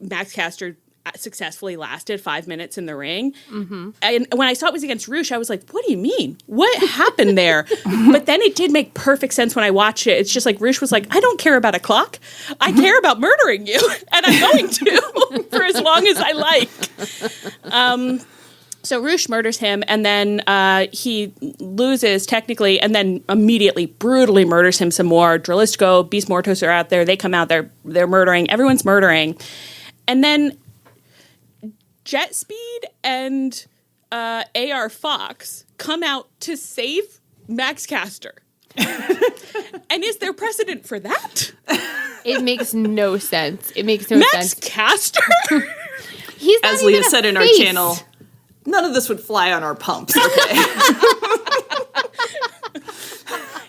Max Caster successfully lasted 5 minutes in the ring. Mm-hmm. And when I saw it was against Roosh, I was like, what do you mean? What happened there? But then it did make perfect sense when I watched it. It's just like Roosh was like, I don't care about a clock. I care about murdering you. And I'm going to for as long as I like. So Roosh murders him, and then he loses technically, and then immediately brutally murders him some more. Drilistico, Beast Mortos are out there. They come out, they're murdering. Everyone's murdering. And then JetSpeed and AR Fox come out to save Max Caster. And is there precedent for that? It makes no sense. It makes no sense. Max Caster? He's not As even Leah a said in our face. channel, none of this would fly on our pumps, okay?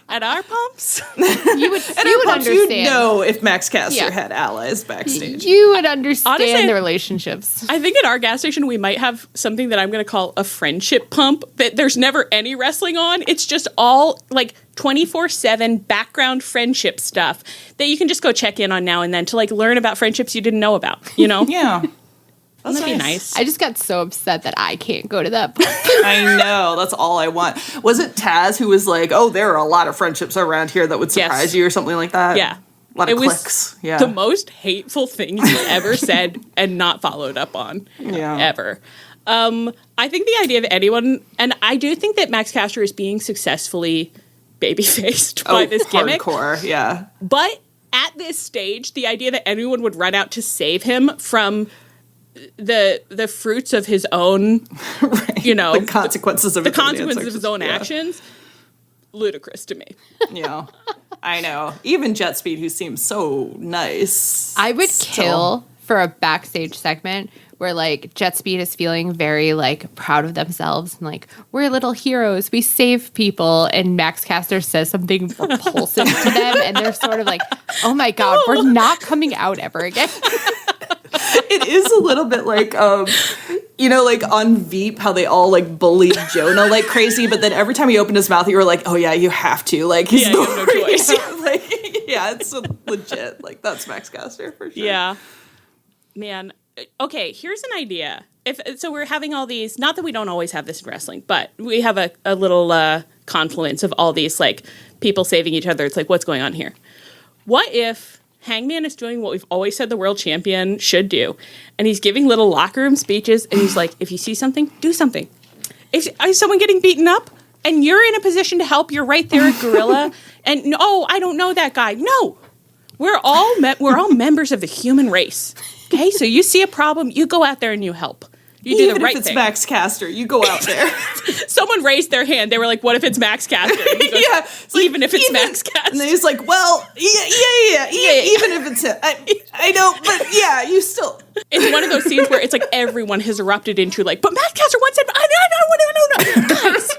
At our pumps? You would understand. You'd know if Max Caster had allies backstage. You would understand Honestly, the relationships. I think at our gas station we might have something that I'm going to call a friendship pump, that there's never any wrestling on. It's just all like 24/7 background friendship stuff that you can just go check in on now and then to like learn about friendships you didn't know about, you know? Yeah. That'd be nice. I just got so upset that I can't go to that pub. I know. That's all I want. Was it Taz who was like, oh, there are a lot of friendships around here that would surprise you or something like that? Yeah. A lot of clicks. Yeah. The most hateful thing he's ever said and not followed up on. Yeah. Ever. I think the idea of anyone, and I do think that Max Caster is being successful baby-faced by this gimmick. Hardcore, yeah. But at this stage, the idea that anyone would run out to save him from the fruits of his own, Right. you know, the consequences of his own actions, ludicrous to me. Yeah, I know. Even JetSpeed, who seems so nice. I would kill for a backstage segment where like JetSpeed is feeling very like proud of themselves and like, we're little heroes, we save people, and Max Caster says something repulsive to them and they're sort of like, oh my god, we're not coming out ever again. It is a little bit like, you know, like on Veep, how they all like bullied Jonah like crazy, but then every time he opened his mouth, you were like, oh yeah, you have to. Like, he's you have no choice. Yeah, it's so legit. Like, that's Max Caster for sure. Yeah. Man. Okay, here's an idea. So we're having all these, not that we don't always have this in wrestling, but we have a little confluence of all these like people saving each other. It's like, what's going on here? What if Hangman is doing what we've always said the world champion should do, and he's giving little locker room speeches, and he's like, if you see something, do something. If someone getting beaten up and you're in a position to help, you're right there at Gorilla, and no, I don't know that guy. No, we're all members of the human race. Okay, so you see a problem, you go out there and you help. You do the right thing. Even if it's Max Caster, you go out there. Someone raised their hand. They were like, what if it's Max Caster? Goes, yeah. Even if it's Max Caster. And then he's like, well, yeah. Even if it's him. I know, but yeah, you still. It's one of those scenes where it's like everyone has erupted into like, but Max Caster once said, no. Guys,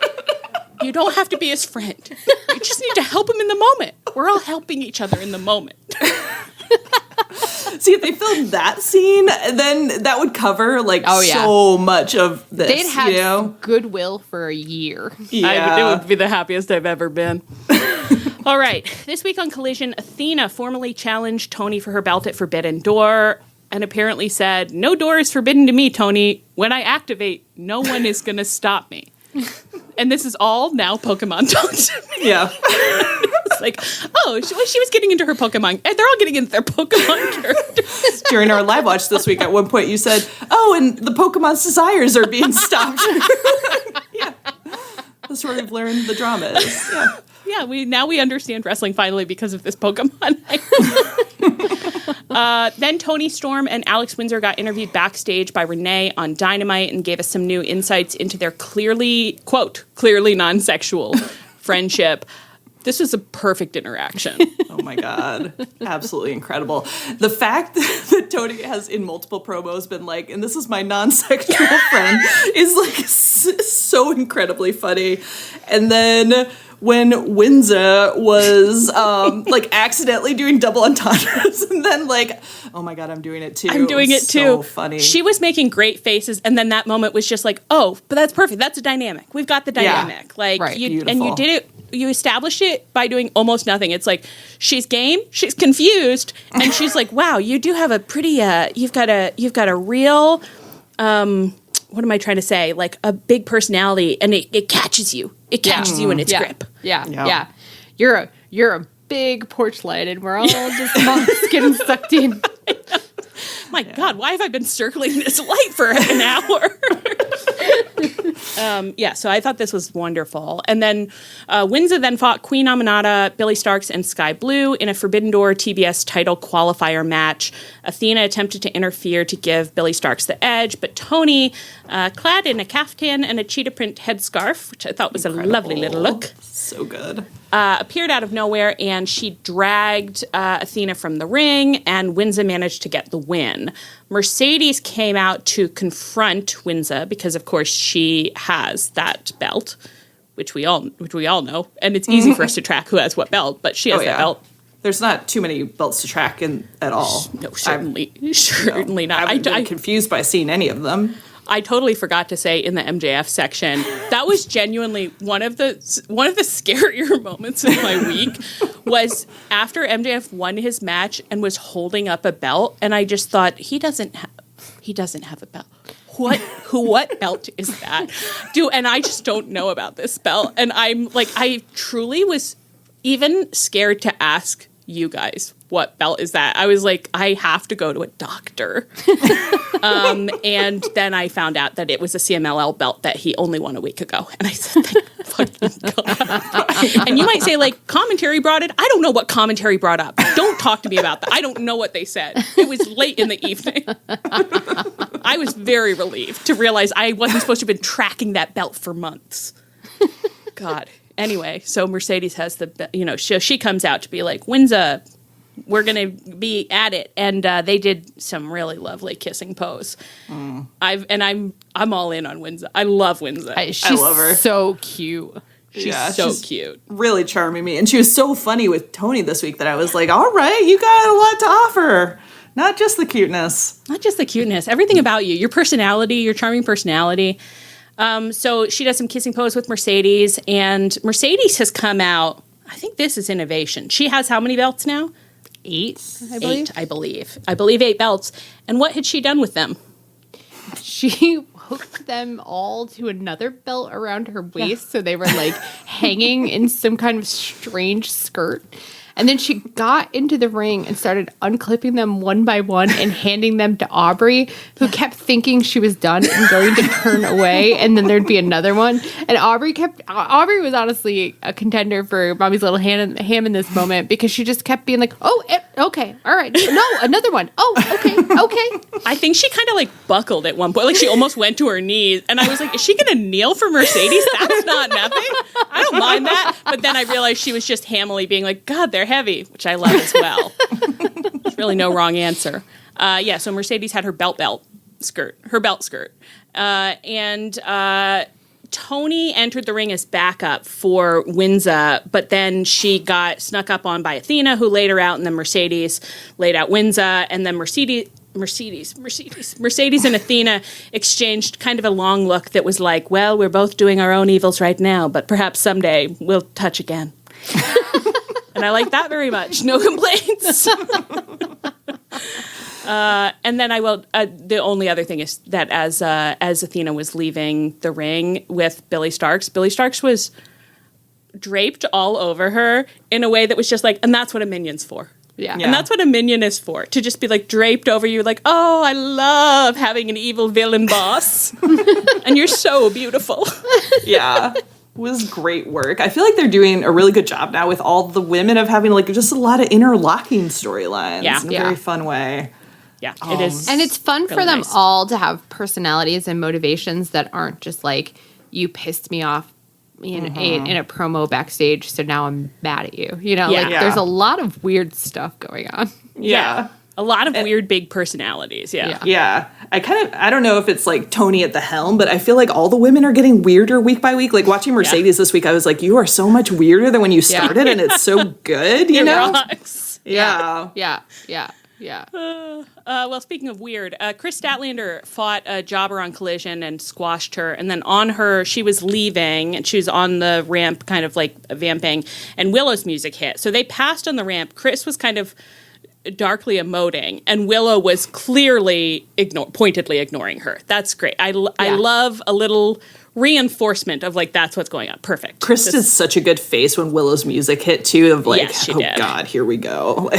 you don't have to be his friend. You just need to help him in the moment. We're all helping each other in the moment. See, if they filmed that scene, then that would cover like so much of this. They'd have goodwill for a year. Yeah. It would be the happiest I've ever been. All right. This week on Collision, Athena formally challenged Toni for her belt at Forbidden Door and apparently said, no door is forbidden to me, Toni. When I activate, no one is going to stop me. And this is all now Pokemon talk to me. Yeah. It's like, oh, she was getting into her Pokemon. They're all getting into their Pokemon characters. During our live watch this week, at one point you said, oh, and the Pokemon's desires are being stopped. Yeah. That's where we've learned the drama is. Yeah. Yeah, we understand wrestling finally because of this Pokemon. Then Toni Storm and Alex Windsah got interviewed backstage by Renee on Dynamite and gave us some new insights into their clearly non-sexual friendship. This was a perfect interaction. Oh my God. Absolutely incredible. The fact that Toni has in multiple promos been like, and this is my non-sexual friend, is like so incredibly funny. And then when Windsah was like accidentally doing double entendres and then like, oh my God, I'm doing it too. I'm doing it too. So funny. She was making great faces, and then that moment was just like, oh, but that's perfect. That's a dynamic. We've got the dynamic. Yeah. Like, Right. and you did it. You established it by doing almost nothing. It's like she's game, she's confused, and she's like, "Wow, you do have a pretty. You've got a real. What am I trying to say? Like a big personality, and it catches you. It catches you in its grip. Yeah. You're a big porch light, and we're all just monks getting sucked in. My God, why have I been circling this light for an hour? So I thought this was wonderful. And then Windsah then fought Queen Aminata, Billy Starks, and Sky Blue in a Forbidden Door TBS title qualifier match. Athena attempted to interfere to give Billy Starks the edge, but Toni, clad in a caftan and a cheetah print headscarf, which I thought was a lovely little look, so good. Appeared out of nowhere, and she dragged Athena from the ring, and Windsah managed to get the win. Mercedes came out to confront Windsah because, of course, she has that belt, which we all know, and it's easy for us to track who has what belt, but she has that belt. There's not too many belts to track at all. No, certainly not. I haven't been confused by seeing any of them. I totally forgot to say in the MJF section, that was genuinely one of the scarier moments of my week was after MJF won his match and was holding up a belt, and I just thought he doesn't have a belt. What belt is that? And I just don't know about this belt. And I'm like, I truly was even scared to ask you guys, what belt is that? I was like, I have to go to a doctor. And then I found out that it was a CMLL belt that he only won a week ago. And I said, thank fucking God. And you might say, like, commentary brought it. I don't know what commentary brought up. Don't talk to me about that. I don't know what they said. It was late in the evening. I was very relieved to realize I wasn't supposed to have been tracking that belt for months. God. Anyway, so Mercedes has she comes out to be like, Windsah, we're going to be at it. And they did some really lovely kissing pose. I'm all in on Windsah. I love Windsah. I love her. So cute. She's so cute. Really charming me. And she was so funny with Toni this week that I was like, all right, you got a lot to offer. Not just the cuteness. Not just the cuteness. Everything about you. Your personality, your charming personality. So she does some kissing pose with Mercedes, and Mercedes has come out. I think this is innovation. She has how many belts now? 8, I believe. 8, I believe. I believe 8 belts. And what had she done with them? She hooked them all to another belt around her waist, so they were like hanging in some kind of strange skirt. And then she got into the ring and started unclipping them one by one and handing them to Aubrey, who kept thinking she was done and going to turn away, and then there'd be another one. And Aubrey was honestly a contender for Mommy's Little Ham in this moment, because she just kept being like, okay, all right, no, another one. Oh, okay. I think she kind of like buckled at one point. Like she almost went to her knees. And I was like, is she going to kneel for Mercedes? That's not nothing. I don't mind that. But then I realized she was just hammily being like, God, they're heavy, which I love as well. There's really no wrong answer. So Mercedes had her belt skirt. And Toni entered the ring as backup for Windsah, but then she got snuck up on by Athena, who laid her out, and then Mercedes laid out Windsah, and then Mercedes and Athena exchanged kind of a long look that was like, well, we're both doing our own evils right now, but perhaps someday we'll touch again. And I like that very much. No complaints. And then I will. The only other thing is that as Athena was leaving the ring with Billy Starks was draped all over her in a way that was just like, and that's what a minion's for. Yeah. And that's what a minion is for, to just be like draped over you, like, oh, I love having an evil villain boss. And you're so beautiful. Yeah. It was great work. I feel like they're doing a really good job now with all the women of having like just a lot of interlocking storylines in a very fun way. Yeah, it is. And it's fun really for them nice. all to have personalities and motivations that aren't just like, you pissed me off in a promo backstage, so now I'm mad at you. You know, Yeah. like there's a lot of weird stuff going on. Yeah. A lot of weird big personalities. Yeah. Yeah. I don't know if it's like Toni at the helm, but I feel like all the women are getting weirder week by week. Like watching Mercedes this week, I was like, you are so much weirder than when you started, and it's so good, you know? Rocks. Yeah. Well, speaking of weird, Chris Statlander fought a jobber on Collision and squashed her. And then on her, she was leaving and she was on the ramp kind of like vamping, and Willow's music hit. So they passed on the ramp. Chris was kind of darkly emoting, and Willow was clearly pointedly ignoring her. That's great. I love a little reinforcement of like, that's what's going on. Perfect. Chris did such a good face when Willow's music hit too, of like, Yes, she oh did. God, here we go.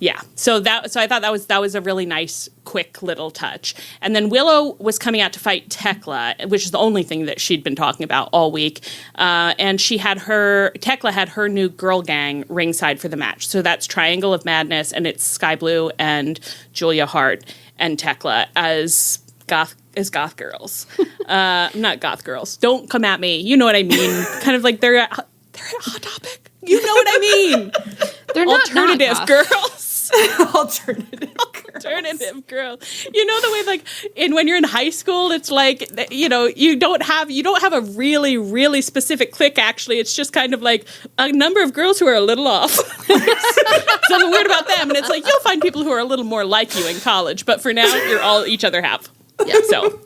Yeah. So I thought that was a really nice, quick little touch. And then Willow was coming out to fight Tekla, which is the only thing that she'd been talking about all week. And Tekla had her new girl gang ringside for the match. So that's Triangle of Madness, and it's Sky Blue and Julia Hart and Tekla as goth girls. Not goth girls. Don't come at me. You know what I mean. Kind of like they're at Hot Topic. You know what I mean. They're alternative not girls. Alternative girls. You know the way like when you're in high school, it's like, you know, you don't have a really, really specific clique. Actually, it's just kind of like a number of girls who are a little off. Something weird about them, and it's like you'll find people who are a little more like you in college, but for now, you're all each other have. Yeah. So.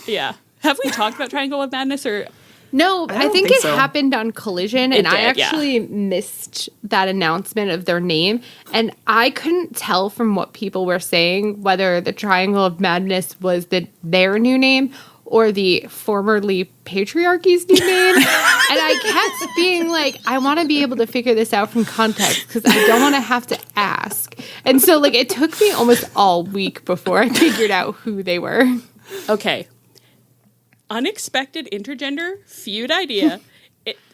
Yeah. Have we talked about Triangle of Madness or? No, I think it happened on Collision, and I actually missed that announcement of their name, and I couldn't tell from what people were saying whether the Triangle of Madness was their new name or the formerly Patriarchy's new name. And I kept being like, I want to be able to figure this out from context because I don't want to have to ask. And so like it took me almost all week before I figured out who they were. Okay. Unexpected intergender feud idea.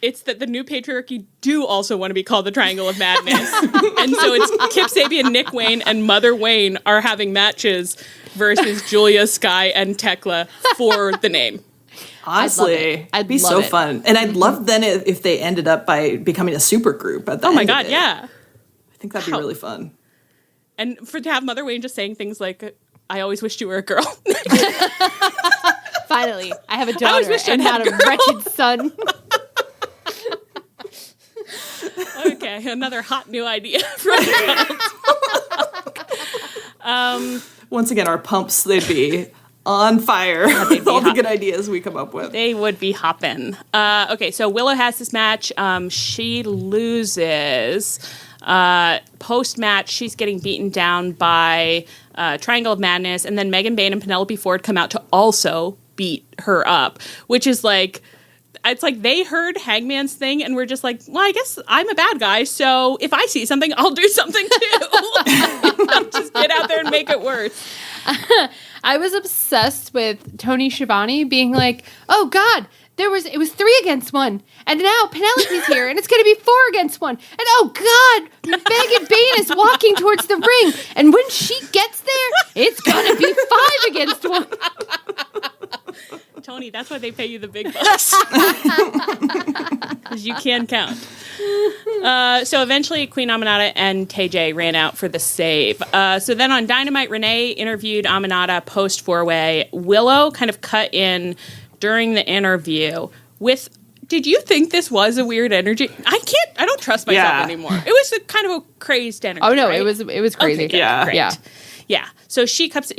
It's that the new patriarchy do also want to be called the Triangle of Madness. And so it's Kip Sabian, Nick Wayne, and Mother Wayne are having matches versus Julia, Sky, and Tekla for the name. Honestly, it'd be so fun. And I'd love then if they ended up by becoming a super group at the end. Oh my God, yeah. I think that'd be really fun. And to have Mother Wayne just saying things like, I always wished you were a girl. Finally, I have a daughter and not a wretched son. Okay, another hot new idea. Once again, our pumps, they'd be on fire with all the good ideas we come up with. They would be hopping. Okay, so Willow has this match. She loses. Post-match, she's getting beaten down by Triangle of Madness, and then Megan Bain and Penelope Ford come out to also beat her up, which is like, it's like they heard Hangman's thing and we're just like, well, I guess I'm a bad guy, so if I see something, I'll do something too. Just get out there and make it worse. I was obsessed with Tony Schiavone being like, oh God, it was 3 against 1, and now Penelope's here, and it's going to be 4 against 1, and oh God, Megan Bain is walking towards the ring, and when she gets there, it's going to be 5 against 1. Tony, that's why they pay you the big bucks. Because you can count. So eventually Queen Aminata and TJ ran out for the save. So then on Dynamite, Renee interviewed Aminata post 4-way. Willow kind of cut in during the interview with, did you think this was a weird energy? I don't trust myself anymore. It was a kind of a crazed energy. Oh no, right? it was crazy. Okay, yeah. So she comes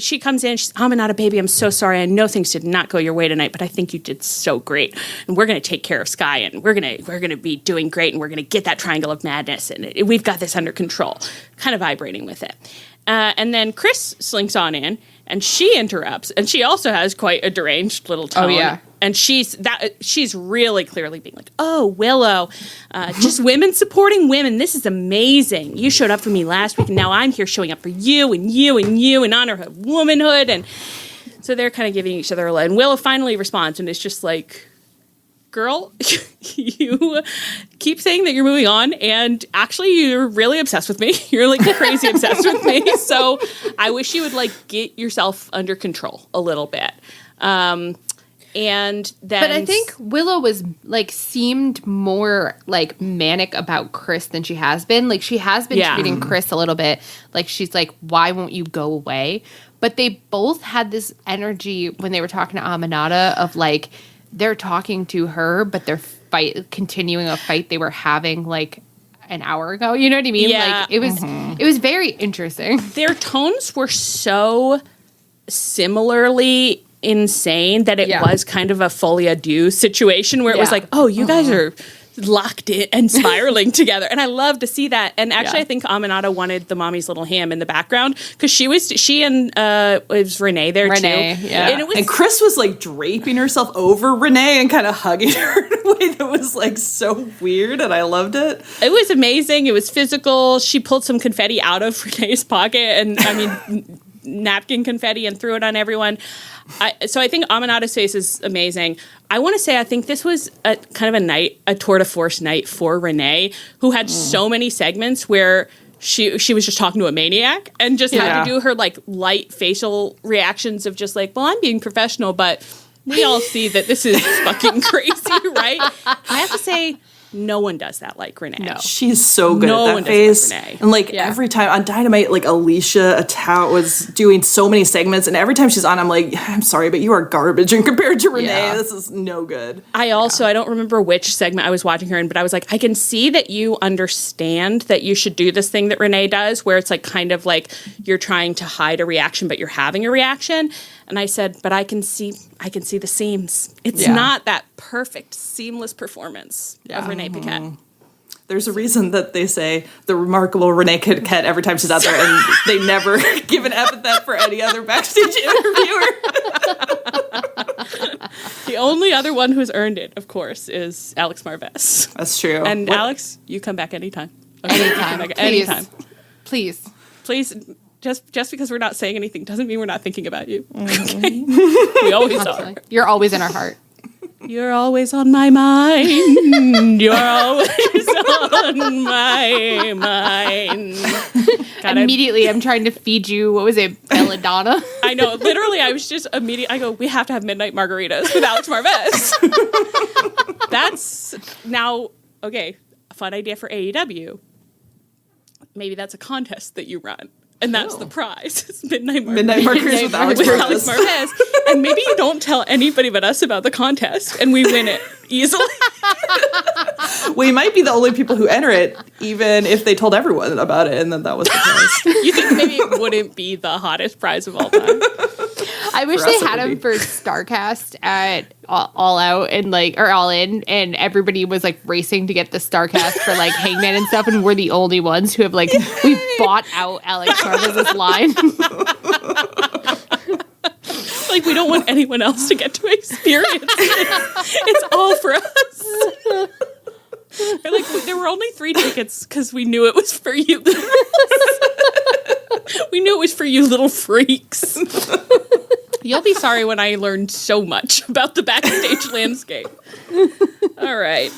in, she's, Aminata, baby, I'm so sorry. I know things did not go your way tonight, but I think you did so great. And we're going to take care of Sky, and we're going to be doing great, and we're going to get that Triangle of Madness, and we've got this under control. Kind of vibrating with it. And then Chris slinks on in, and she interrupts, and she also has quite a deranged little tone. Oh, yeah. And she's really clearly being like, oh, Willow, just women supporting women. This is amazing. You showed up for me last week, and now I'm here showing up for you and you and you in honor of womanhood. And so they're kind of giving each other a line. And Willow finally responds, and it's just like, girl, you keep saying that you're moving on, and actually you're really obsessed with me. You're like crazy obsessed with me. So I wish you would like get yourself under control a little bit. And then, but I think Willow was like seemed more like manic about Chris than she has been. Like she has been treating Chris a little bit like she's like, why won't you go away? But they both had this energy when they were talking to Aminata of like they're talking to her, but they're continuing a fight they were having like an hour ago. You know what I mean? Yeah. Like it was very interesting. Their tones were so similarly insane that it was kind of a folie à deux situation where it was like, oh, you guys are locked in and spiraling together. And I love to see that. And actually, I think Aminata wanted the mommy's little ham in the background because she and it was Renee there too. Yeah. And Chris was like draping herself over Renee and kind of hugging her in a way that was like so weird, and I loved it. It was amazing. It was physical. She pulled some confetti out of Renee's pocket, and I mean napkin confetti, and threw it on everyone. So I think Aminata's face is amazing. I want to say I think this was a kind of a tour de force night for Renee, who had so many segments where she was just talking to a maniac and just had to do her like light facial reactions of just like, well, I'm being professional, but we all see that this is fucking crazy, right? I have to say, no one does that like Renee. No. She's so good at that face. Like Renee. And like every time on Dynamite, like Alicia Atau was doing so many segments, and every time she's on, I'm like, I'm sorry, but you are garbage. And compared to Renee, this is no good. I don't remember which segment I was watching her in, but I was like, I can see that you understand that you should do this thing that Renee does, where it's like kind of like you're trying to hide a reaction, but you're having a reaction. And I said, but I can see the seams. It's not that perfect, seamless performance of Renee Paquette. There's a reason that they say the remarkable Renee Paquette every time she's out there, and they never give an epithet for any other backstage interviewer. The only other one who's earned it, of course, is Alex Marvez. That's true. And Alex, you come back anytime. Okay? Anytime. Please. Just because we're not saying anything doesn't mean we're not thinking about you. Okay? We always are. You're always in our heart. You're always on my mind. You're always on my mind. Immediately, I'm trying to feed you, what was it, belladonna? I know. Literally, I was just I go, we have to have midnight margaritas with Alex Marvez. That's now, okay, a fun idea for AEW. Maybe that's a contest that you run. And that's the prize. It's Midnight Margaritas with Alex Marvez. And maybe you don't tell anybody but us about the contest, and we win it easily. We might be the only people who enter it, even if they told everyone about it, and then that was the prize. You think maybe it wouldn't be the hottest prize of all time? I wish they had him for StarCast at All Out and like, or All In, and everybody was like racing to get the StarCast for like Hangman and stuff, and we're the only ones who have like, we bought out Alex Marvez's line. Like, we don't want anyone else to get to experience it. It's all for us. And like, there were only 3 tickets because we knew it was for you. We knew it was for you little freaks. You'll be sorry when I learned so much about the backstage landscape. All right.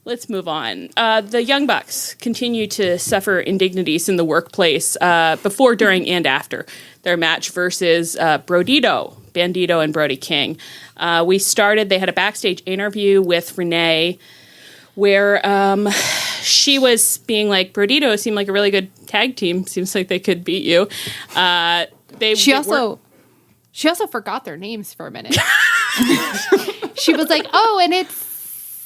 Let's move on. The Young Bucks continue to suffer indignities in the workplace before, during, and after their match versus Bandito and Brody King. They had a backstage interview with Renee where she was being like, Bandito seemed like a really good tag team. Seems like they could beat you. She also forgot their names for a minute. She was like, oh, and it's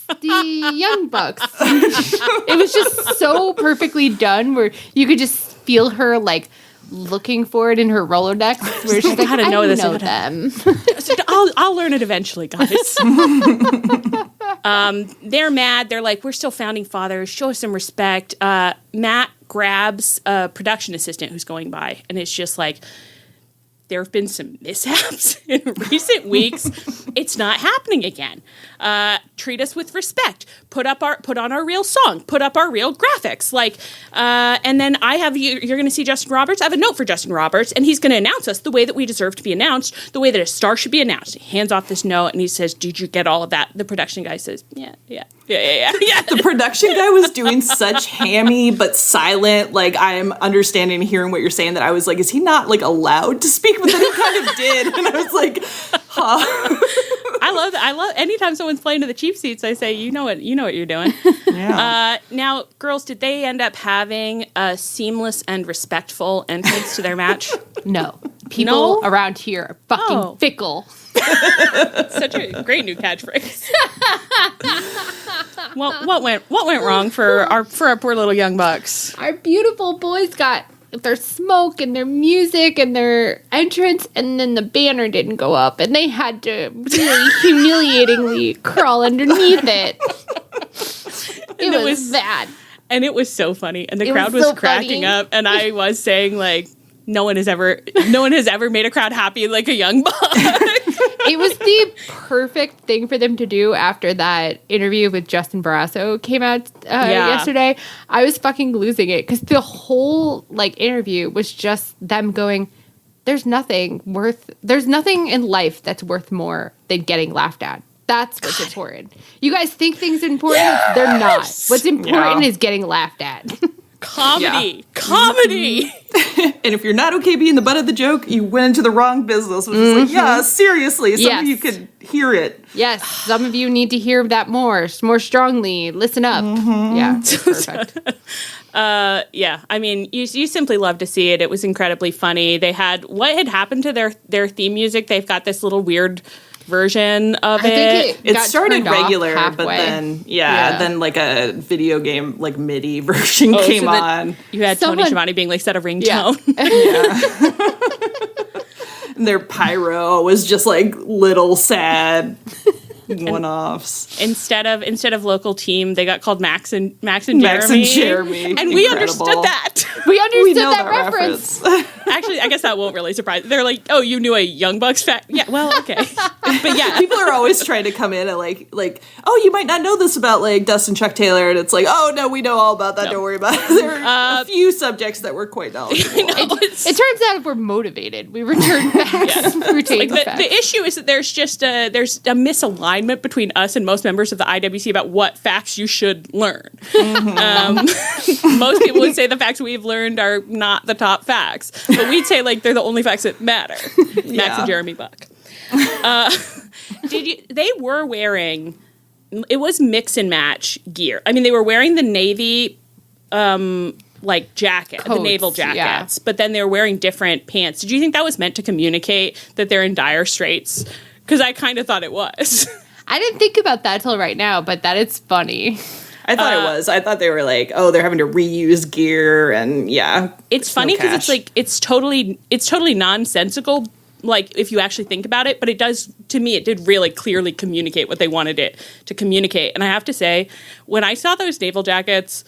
the Young Bucks. It was just so perfectly done where you could just feel her like looking for it in her Rolodex where she's like, I know them. I'll learn it eventually, guys. They're mad. They're like, we're still founding fathers. Show us some respect. Matt grabs a production assistant who's going by, and it's just like, there have been some mishaps in recent weeks. It's not happening again. Treat us with respect. Put on our real song. Put up our real graphics. And then you're going to see Justin Roberts. I have a note for Justin Roberts, and he's going to announce us the way that we deserve to be announced, the way that a star should be announced. He hands off this note, and he says, "Did you get all of that?" The production guy says, "Yeah." The production guy was doing such hammy but silent, like, I'm understanding and hearing what you're saying, that I was like, is he not like allowed to speak? But then he kind of did, and I was like, I love anytime someone's playing to the cheap seats, I say, you know what you're doing. Yeah. Now, girls, did they end up having a seamless and respectful entrance to their match? No. People around here are fucking fickle. Such a great new catchphrase. Well, what went wrong for our poor little young bucks? Our beautiful boys got their smoke and their music and their entrance, and then the banner didn't go up, and they had to really humiliatingly crawl underneath it. It was bad. And it was so funny, and the crowd was cracking up, and I was saying, like, no one has ever made a crowd happy like a young buck. It was the perfect thing for them to do after that interview with Justin Barrasso came out yesterday. I was fucking losing it because the whole interview was just them going, there's nothing in life that's worth more than getting laughed at. That's what's important. You guys think things are important? Yes! They're not. What's important is getting laughed at. Comedy. And if you're not okay being the butt of the joke, you went into the wrong business. Which is like, seriously, some of you could hear it. Yes, some of you need to hear that more strongly. Listen up. Yeah, perfect. I mean, you simply love to see it. It was incredibly funny. They had what had happened to their theme music. They've got this little weird version of it. It started regular, but then then like a video game MIDI version came on. You had Tony Schiavone being like, set a ringtone. And their pyro was just like little sad one-offs. Instead of local team, they got called Max and Jeremy. And we understood that. We understood that reference. Actually, I guess that won't really surprise. They're like, oh, you knew a Young Bucks fact? Yeah, well, okay. But yeah. People are always trying to come in and like, oh, you might not know this about Dustin Chuck Taylor. And it's like, oh, no, we know all about that. No. Don't worry about it. There are a few subjects that we're quite knowledgeable on. It turns out if we're motivated, we return facts. Retain facts. The issue is that there's a misalignment between us and most members of the IWC about what facts you should learn. Most people would say the facts we've learned are not the top facts, but we'd say they're the only facts that matter. Max and Jeremy Buck. They were wearing, it was mix and match gear. I mean, they were wearing the Navy jacket, coats, the naval jackets, but then they were wearing different pants. Did you think that was meant to communicate that they're in dire straits? Because I kind of thought it was. I didn't think about that till right now, but that is funny. I thought it was. I thought they were they're having to reuse gear, and it's funny because it's totally nonsensical. If you actually think about it, but it does, to me, it did really clearly communicate what they wanted it to communicate. And I have to say, when I saw those naval jackets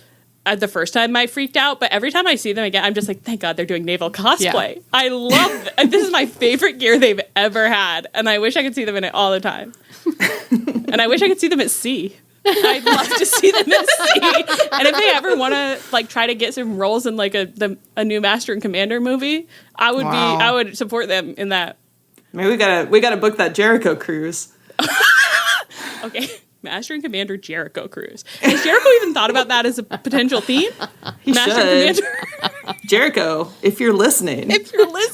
the first time, I freaked out, but every time I see them again, I'm just like, thank God they're doing naval cosplay. Yeah. I love it. This is my favorite gear they've ever had, and I wish I could see them in it all the time. And I wish I could see them at sea. I'd love to see them at sea. And if they ever want to try to get some roles in a new Master and Commander movie, I would support them in that. Maybe we gotta book that Jericho cruise. Okay. Master and Commander Jericho cruise. Has Jericho even thought about that as a potential theme? He Master should. And Commander. Jericho, if you're listening.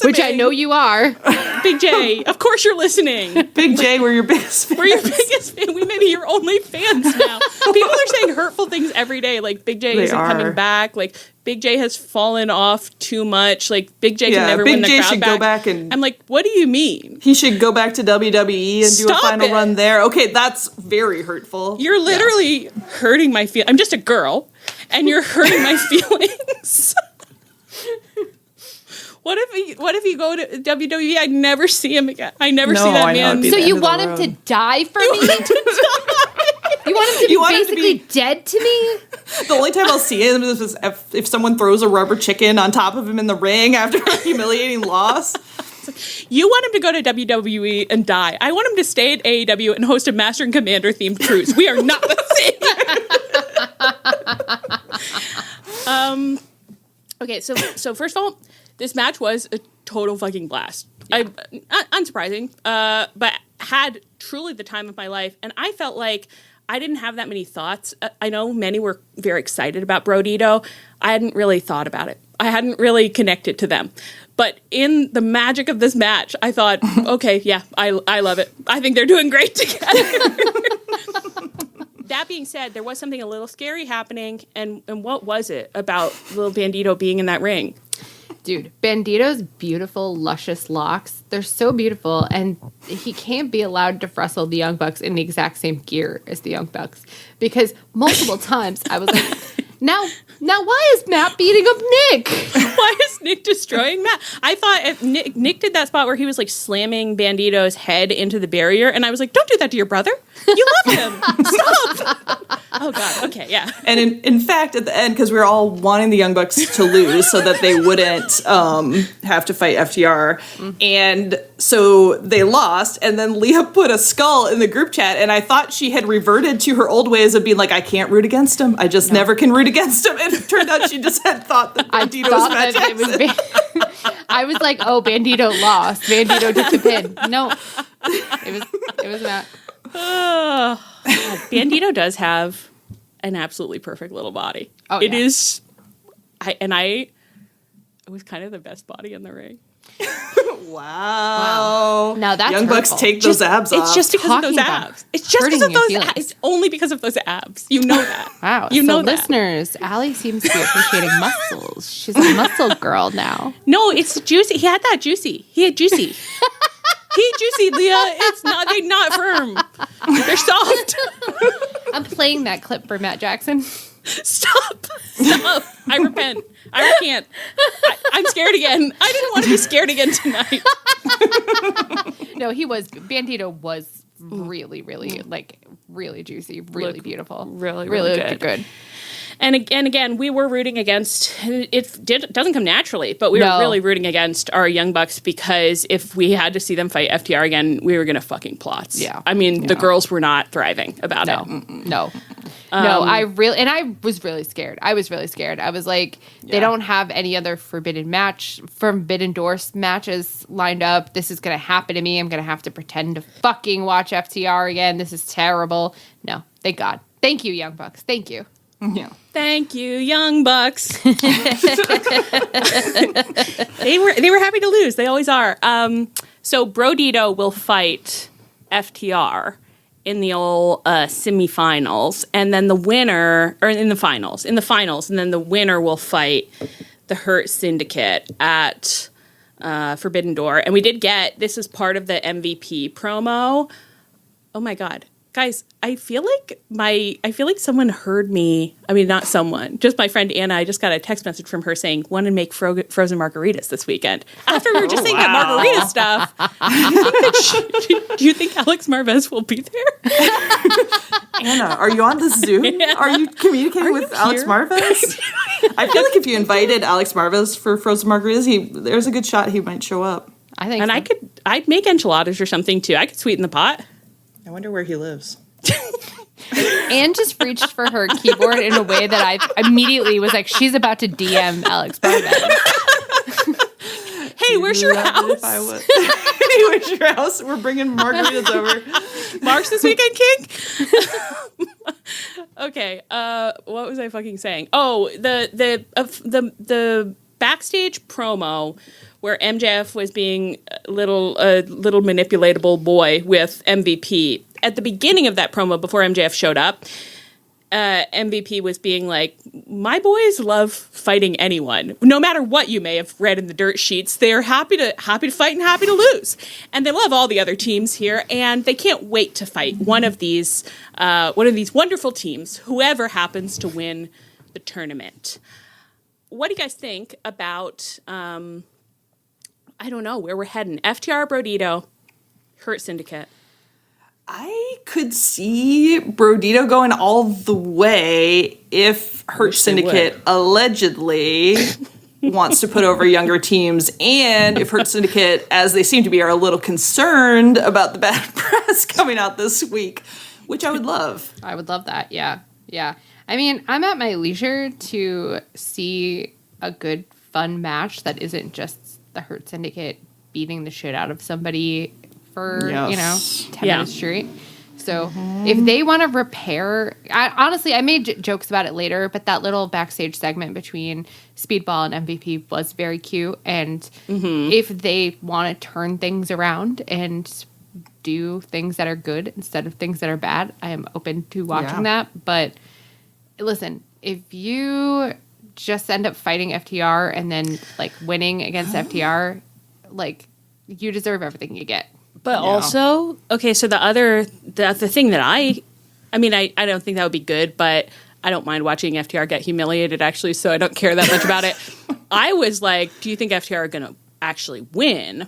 Which I know you are. Big J, of course you're listening. Big J, we're your biggest fans. We're your biggest fan. We may be your only fans now. People are saying hurtful things every day. Big J isn't coming back. Big J has fallen off too much. Big J can never win the crowd back. Big J should go back and... I'm like, what do you mean? He should go back to WWE and do a final run there. Okay, that's very hurtful. You're literally hurting my feelings. I'm just a girl, and you're hurting my feelings. What if you go to WWE? I never see him again. I never see that man. So you want him to die for me? You want him to be basically dead to me? The only time I'll see him is if someone throws a rubber chicken on top of him in the ring after a humiliating loss. You want him to go to WWE and die. I want him to stay at AEW and host a Master and Commander themed cruise. We are not the same. Okay, so first of all, this match was a total fucking blast. Yeah. Unsurprising, but had truly the time of my life. And I felt like I didn't have that many thoughts. I know many were very excited about Brodito. I hadn't really thought about it. I hadn't really connected to them. But in the magic of this match, I thought, okay, yeah, I love it. I think they're doing great together. That being said, there was something a little scary happening, and what was it about little Bandito being in that ring? Dude, Bandito's beautiful, luscious locks, they're so beautiful, and he can't be allowed to wrestle the Young Bucks in the exact same gear as the Young Bucks. Because multiple times I was like, now why is Matt beating up Nick? Why is Nick destroying Matt? I thought if Nick did that spot where he was like slamming Bandito's head into the barrier, and I was like, don't do that to your brother. You love him. Stop. Oh, God. Okay, yeah. And in fact, at the end, because we were all wanting the Young Bucks to lose so that they wouldn't have to fight FTR, and so they lost, and then Leah put a skull in the group chat, and I thought she had reverted to her old ways of being like, I can't root against him. I just never can root against him. And it turned out she just had thought that Bandito was Matt Jackson. I was like, oh, Bandito lost. Bandito took the pin. No, it was Matt. Bandito does have an absolutely perfect little body. Oh, it yeah. is. It was kind of the best body in the ring. Wow. Now that's Young Bucks hurtful. take those abs off. It's just because of those Talking about abs. It's just because of hurting your those feelings. abs. It's only because of those abs. You know that. Wow. You so know that. listeners, Allie seems to be appreciating muscles. She's a muscle girl now. No, it's juicy. He had that juicy. He had juicy. He juicy, Leah. It's not. They're not firm. They're soft. I'm playing that clip for Matt Jackson. Stop. I repent. I recant. I'm scared again. I didn't want to be scared again tonight. No, Bandito was really, really, really juicy, really beautiful. really good. And again, we were rooting against, doesn't come naturally, but we were really rooting against our Young Bucks because if we had to see them fight FTR again, we were going to fucking plot. Yeah. I mean, the girls were not thriving about it. No, I was really scared. I was like, they don't have any other Forbidden Door matches lined up. This is going to happen to me. I'm going to have to pretend to fucking watch FTR again. This is terrible. No, thank God. Thank you, Young Bucks. Thank you. Yeah. Thank you, Young Bucks. They were happy to lose. They always are. So Brodito will fight FTR in the old semifinals, and then the winner, or in the finals, and then the winner will fight the Hurt Syndicate at Forbidden Door. And we did this is part of the MVP promo. Oh my God. Guys, I feel like someone heard me. I mean, not someone, just my friend Anna. I just got a text message from her saying, want to make frozen margaritas this weekend. After we were just saying that margarita stuff, do you think Alex Marvez will be there? Anna, are you on the Zoom? Yeah. Are you communicating with Alex Marvez? I feel like if you invited Alex Marvez for frozen margaritas, there's a good shot he might show up. I think And so. I'd make enchiladas or something too. I could sweeten the pot. I wonder where he lives. Anne just reached for her keyboard in a way that I immediately was like, she's about to DM Alex Marvez. Hey, where's your house? Hey, where's your house? We're bringing margaritas over. Mark's this weekend, King? Okay, what was I fucking saying? Oh, the backstage promo where MJF was being a little manipulatable boy with MVP. At the beginning of that promo, before MJF showed up, MVP was being like, my boys love fighting anyone. No matter what you may have read in the dirt sheets, they're happy to fight and happy to lose. And they love all the other teams here, and they can't wait to fight one of these wonderful teams, whoever happens to win the tournament. What do you guys think about, I don't know, where we're heading? FTR, Brodito, Hurt Syndicate. I could see Brodito going all the way if Hurt Syndicate allegedly wants to put over younger teams, and if Hurt Syndicate, as they seem to be, are a little concerned about the bad press coming out this week, which I would love. I would love that. Yeah. Yeah. I mean, I'm at my leisure to see a good, fun match that isn't just the Hurt Syndicate beating the shit out of somebody for, 10 minutes straight. So if they want to repair, honestly, I made jokes about it later, but that little backstage segment between Speedball and MVP was very cute. And if they want to turn things around and do things that are good instead of things that are bad, I am open to watching that. But listen, if you just end up fighting FTR and then like winning against FTR, like you deserve everything you get. But also, okay, so the thing that I don't think that would be good, but I don't mind watching FTR get humiliated, actually, so I don't care that much about it. I was like, do you think FTR are going to actually win?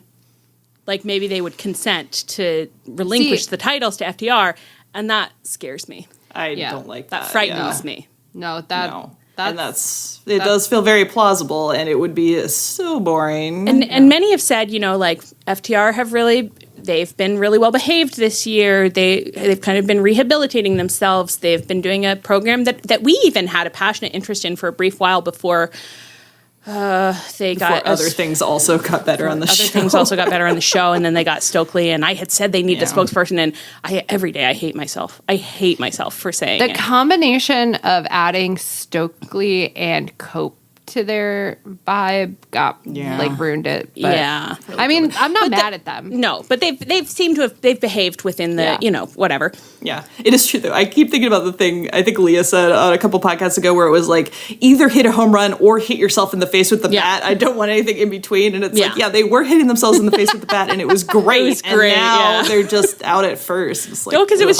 Like, maybe they would consent to relinquish the titles to FTR, and that scares me. I don't like that. That frightens me. No, it does feel very plausible, and it would be so boring. And many have said, like FTR they've been really well behaved this year. They've kind of been rehabilitating themselves. They've been doing a program that we even had a passionate interest in for a brief while before other things also got better on the show. Other things also got better on the show, and then they got Stokely, and I had said they need a spokesperson, and every day I hate myself. I hate myself for saying the combination of adding Stokely and Cope to their vibe ruined it. But, I mean, I'm not mad at them. No, but they've seemed to have behaved within the whatever. Yeah, it is true though. I keep thinking about the thing I think Leah said on a couple podcasts ago where it was like either hit a home run or hit yourself in the face with the bat. I don't want anything in between. And it's like they were hitting themselves in the face with the bat, and it was great. It was great. And now they're just out at first. It's like, because it was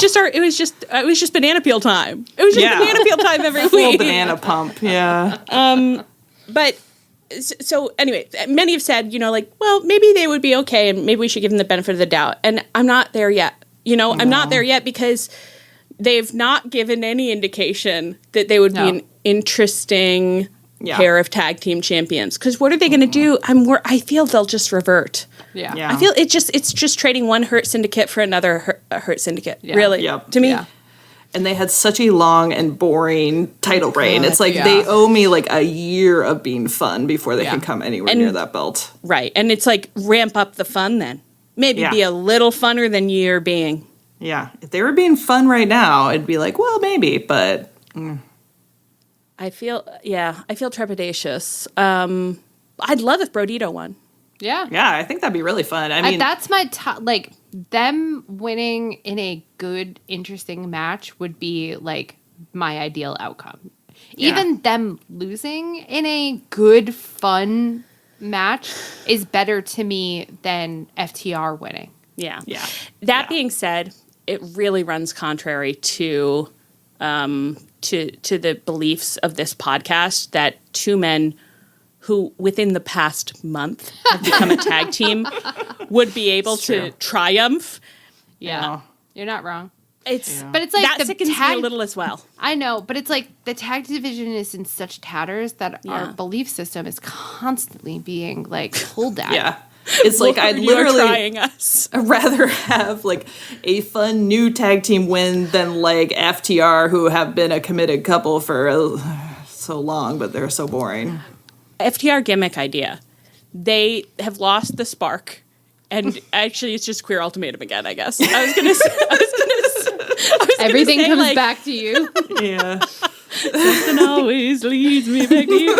just banana peel time. It was just banana peel time every week. Full banana pump. Yeah. But so anyway, many have said, well, maybe they would be okay, and maybe we should give them the benefit of the doubt. And I'm not there yet. I'm not there yet because they've not given any indication that they would be an interesting pair of tag team champions. Because what are they going to do? I feel they'll just revert. Yeah. I feel it's just trading one Hurt Syndicate for another Hurt Syndicate. Yeah. Really, to me. Yeah. And they had such a long and boring title reign. It's like they owe me like a year of being fun before they can come anywhere near that belt. Right. And it's like ramp up the fun then. Maybe be a little funner than you're being. Yeah. If they were being fun right now, it'd be like, well, maybe, but... I feel trepidatious. I'd love if Brodito won. Yeah. Yeah, I think that'd be really fun. I mean... That's my top... Like, them winning in a good, interesting match would be, like, my ideal outcome. Yeah. Even them losing in a good, fun match is better to me than FTR winning. Yeah. Yeah. That being said, it really runs contrary to the beliefs of this podcast that two men who within the past month have become a tag team would be able to triumph. Yeah. You're not wrong. But it's like that sickens me a little as well. I know, but it's like the tag division is in such tatters that our belief system is constantly being like pulled at. Yeah. It's like I'd literally rather have like a fun new tag team win than like FTR, who have been a committed couple for so long, but they're so boring. FTR gimmick idea. They have lost the spark, and actually, it's just Queer Ultimatum again. I guess I was gonna say everything comes back to you. Yeah. Something always leads me back to you.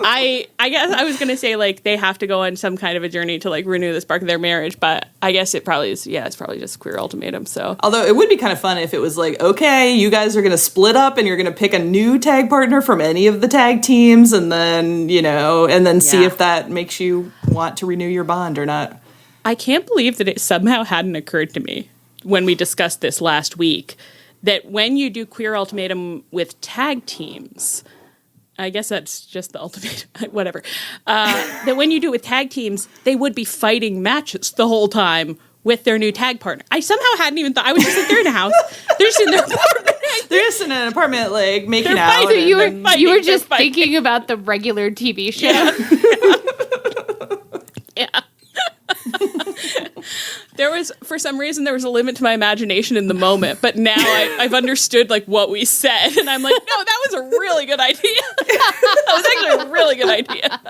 I guess I was gonna say like they have to go on some kind of a journey to like renew the spark of their marriage, but I guess it probably is. Yeah, it's probably just Queer Ultimatum. So, although it would be kind of fun if it was like, okay, you guys are gonna split up and you're gonna pick a new tag partner from any of the tag teams, and then see if that makes you want to renew your bond or not. I can't believe that it somehow hadn't occurred to me when we discussed this last week. That when you do Queer Ultimatum with tag teams, I guess that's just the ultimate, whatever. That when you do it with tag teams, they would be fighting matches the whole time with their new tag partner. I somehow hadn't even thought. I was just like, they're in a house. They're just in their apartment. They're just in an apartment, like, making out. So you were just thinking about the regular TV show. Yeah. For some reason, there was a limit to my imagination in the moment, but now I've understood like what we said, and I'm like, no, that was a really good idea. That was actually a really good idea,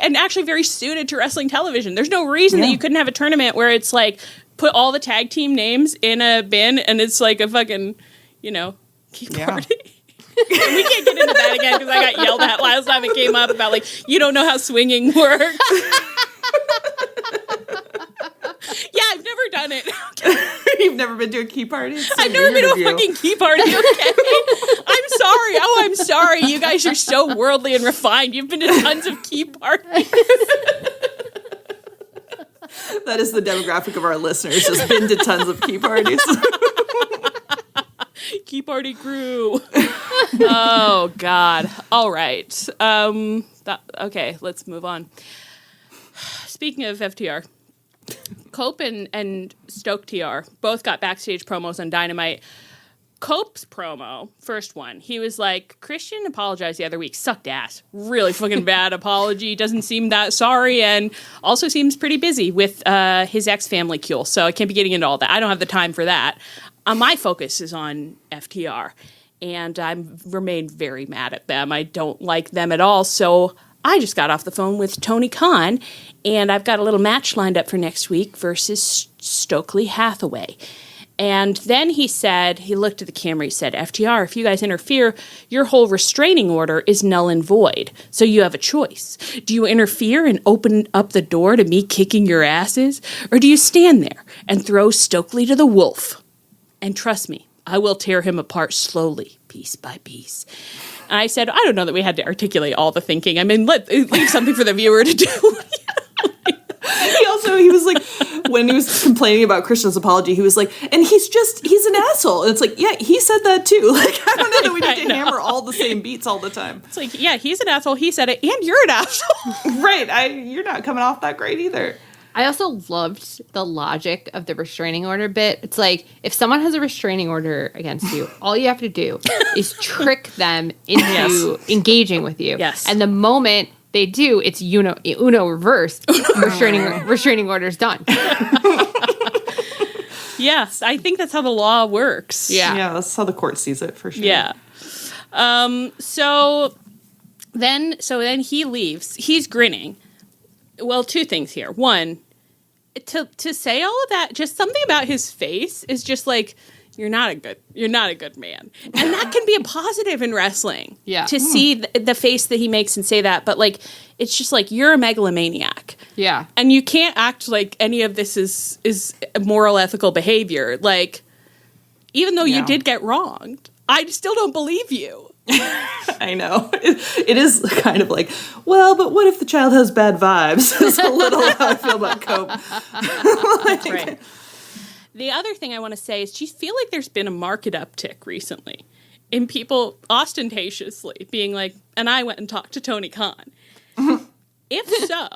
and actually very suited to wrestling television. There's no reason that you couldn't have a tournament where it's like put all the tag team names in a bin, and it's like a fucking, key party. And we can't get into that again because I got yelled at last time it came up about, like, you don't know how swinging works. Yeah, I've never done it. Okay. You've never been to a key party? I've never been to a fucking key party, okay? I'm sorry. Oh, I'm sorry. You guys are so worldly and refined. You've been to tons of key parties. That is the demographic of our listeners. Has been to tons of key parties. Key party crew. Oh, God. All right. Okay, let's move on. Speaking of FTR, Cope and Stoke TR both got backstage promos on Dynamite. Cope's promo, first one, he was like, Christian apologized the other week, sucked ass. Really fucking bad apology, doesn't seem that sorry, and also seems pretty busy with his ex-family cule, so I can't be getting into all that. I don't have the time for that. My focus is on FTR, and I've remained very mad at them. I don't like them at all, so I just got off the phone with Tony Khan, and I've got a little match lined up for next week versus Stokely Hathaway. And then he looked at the camera, he said, FTR, if you guys interfere, your whole restraining order is null and void. So you have a choice. Do you interfere and open up the door to me kicking your asses? Or do you stand there and throw Stokely to the wolf? And trust me, I will tear him apart slowly, piece by piece. And I said, I don't know that we had to articulate all the thinking. I mean, leave something for the viewer to do. He was like, when he was complaining about Christian's apology, he was like, and he's an asshole. And it's like, yeah, he said that too. Like, I don't know that we need to hammer all the same beats all the time. It's like, yeah, he's an asshole. He said it, and you're an asshole. Right. You're not coming off that great either. I also loved the logic of the restraining order bit. It's like, if someone has a restraining order against you, all you have to do is trick them into engaging with you. Yes. And the moment they do, it's Uno reverse. Restraining order's done. Yes, I think that's how the law works. Yeah, that's how the court sees it for sure. Yeah. So then he leaves. He's grinning. Well, two things here. One, to say all of that, just something about his face is just like, you're not a good man. And that can be a positive in wrestling. Yeah. To see the face that he makes and say that. But, like, it's just like, you're a megalomaniac. Yeah. And you can't act like any of this is moral, ethical behavior. Like, even though you did get wronged, I still don't believe you. I know. It is kind of like, well, but what if the child has bad vibes? It's a little how I feel about Cope. That's right. The other thing I want to say is, do you feel like there's been a market uptick recently in people ostentatiously being like, and I went and talked to Tony Khan? If so,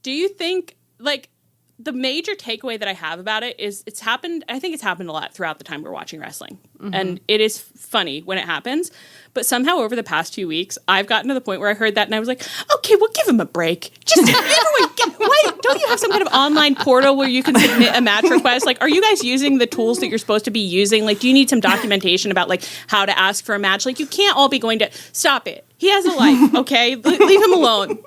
do you think, like, the major takeaway that I have about it is I think it's happened a lot throughout the time we're watching wrestling. Mm-hmm. And it is funny when it happens. But somehow over the past few weeks, I've gotten to the point where I heard that and I was like, okay, well, give him a break. Just why don't you have some kind of online portal where you can submit a match request? Like, are you guys using the tools that you're supposed to be using? Like, do you need some documentation about, like, how to ask for a match? Like, you can't all be going to stop it. He has a life, okay? Leave him alone.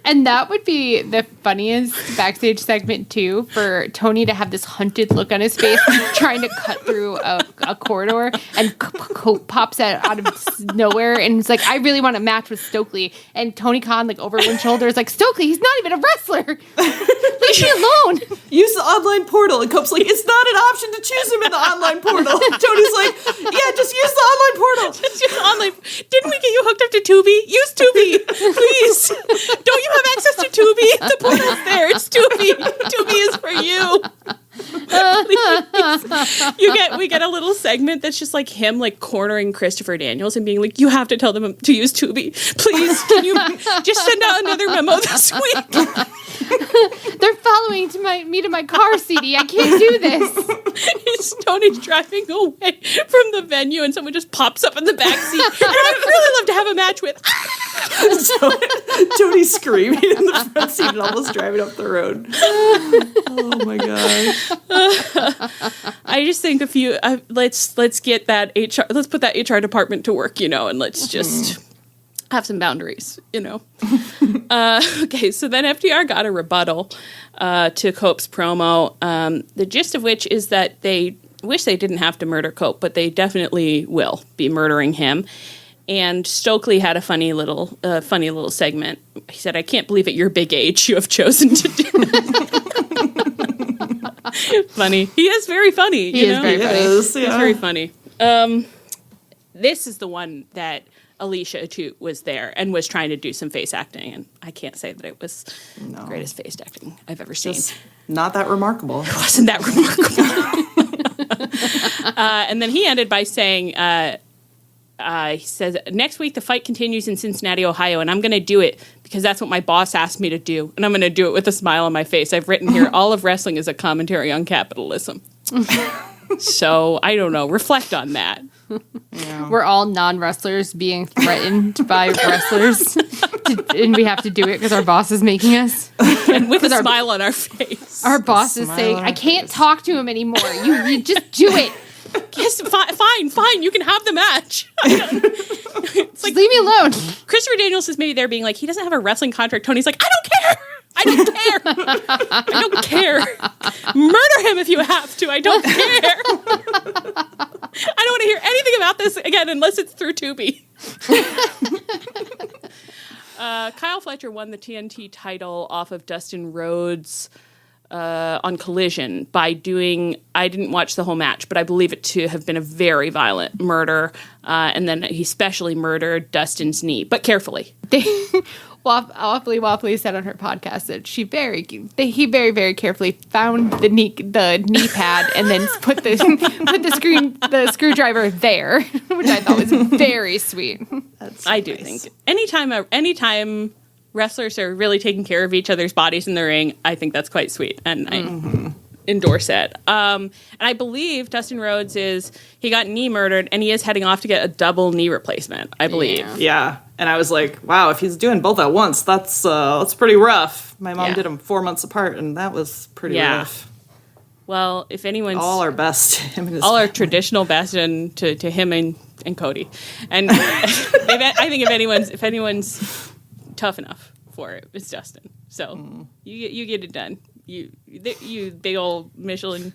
And that would be the funniest backstage segment, too, for Tony to have this hunted look on his face trying to cut through a corridor, and Cope pops out of nowhere, and it's like, I really want a match with Stokely. And Tony Khan, like, over one shoulder is like, Stokely, he's not even a wrestler. Leave me alone. Use the online portal. And Cope's like, it's not an option to choose him in the online portal. Tony's like, yeah, just use the online portal. Just use the online. Didn't we get you hooked up to Tubi? Use Tubi, please. Don't you have access to Tubi? The portal's there. It's Tubi. Tubi is for you. We get a little segment that's just like him, like, cornering Christopher Daniels and being like, you have to tell them to use Tubi. Please, can you just send out another memo this week? They're following me to my car, CD. I can't do this. Tony's driving away from the venue and someone just pops up in the back seat. And I'd really love to have a match with. Tony's screaming in the front seat and almost driving up the road. Oh my gosh. I just think let's get that HR, let's put that HR department to work, and let's just, have some boundaries, Okay, so then FDR got a rebuttal to Cope's promo, the gist of which is that they wish they didn't have to murder Cope, but they definitely will be murdering him. And Stokely had a funny little segment. He said, "I can't believe at your big age you have chosen to do that." Funny. He is very funny. He is very funny. He's very funny. This is the one that Alicia Atout was there and was trying to do some face acting, and I can't say that it was the greatest face acting I've ever seen. Just not that remarkable. It wasn't that remarkable. And then he ended by saying, he says, "Next week the fight continues in Cincinnati, Ohio, and I'm going to do it because that's what my boss asked me to do, and I'm going to do it with a smile on my face. I've written here, all of wrestling is a commentary on capitalism." So, I don't know. Reflect on that. Yeah. We're all non-wrestlers being threatened by wrestlers, and we have to do it because our boss is making us. And with a smile on our face. Our boss is saying, "I can't talk to him anymore. You just do it." Yes, fine. You can have the match. It's like, leave me alone. Christopher Daniels is maybe there being like, he doesn't have a wrestling contract. Tony's like, I don't care. Murder him if you have to. I don't care. I don't want to hear anything about this again unless it's through Tubi. Kyle Fletcher won the TNT title off of Dustin Rhodes on Collision by doing, I didn't watch the whole match, but I believe it to have been a very violent murder. And then he specially murdered Dustin's knee, but carefully. Waffly said on her podcast that he very, very carefully found the knee pad and then put the screwdriver there, which I thought was very sweet. I do think anytime wrestlers are really taking care of each other's bodies in the ring, I think that's quite sweet, and I endorse it. And I believe Dustin Rhodes he got knee murdered, and he is heading off to get a double knee replacement, I believe. Yeah. And I was like, wow, if he's doing both at once, that's pretty rough. My mom did them 4 months apart, and that was pretty rough. Well, if anyone's all our best, him and his all our traditional best, and to him and Cody, and I think if anyone's tough enough for it, it's Dustin. So you get it done. You big old Michelin.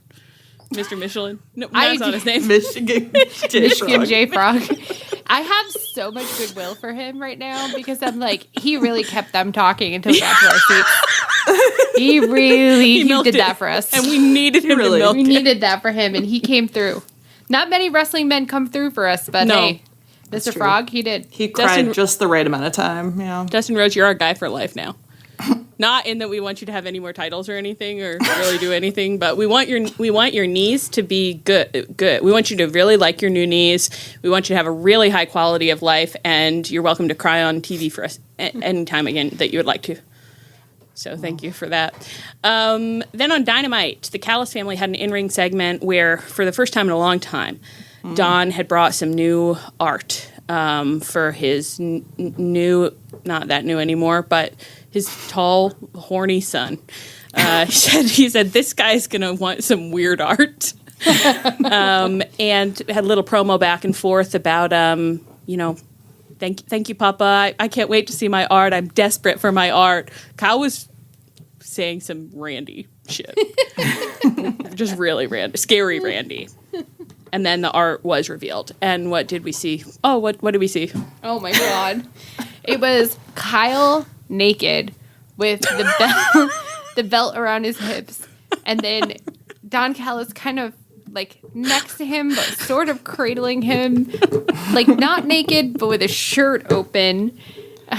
Mr. Michelin. No, that's not his name. Michigan J Frog. I have so much goodwill for him right now because I'm like, he really kept them talking until we got to our seats. He did that for us. And we needed him to milk We needed that for him, and he came through. Not many wrestling men come through for us, but hey, Mr. Frog, he did. He cried just the right amount of time. Yeah. Dustin Rhodes, you're our guy for life now. Not in that we want you to have any more titles or anything or really do anything, but we want your knees to be good. We want you to really like your new knees. We want you to have a really high quality of life, and you're welcome to cry on TV for us anytime again that you would like to. So thank you for that. Then on Dynamite, the Callis family had an in-ring segment where, for the first time in a long time, Don had brought some new art for his new, not that new anymore, but his tall, horny son. He said, this guy's going to want some weird art. And had a little promo back and forth about, thank you, Papa. I can't wait to see my art. I'm desperate for my art. Kyle was saying some Randy shit. Just really scary Randy. And then the art was revealed. And what did we see? Oh, what did we see? Oh, my God. It was Kyle naked with the belt around his hips. And then Don Callis kind of like next to him, but sort of cradling him. Like not naked, but with his shirt open.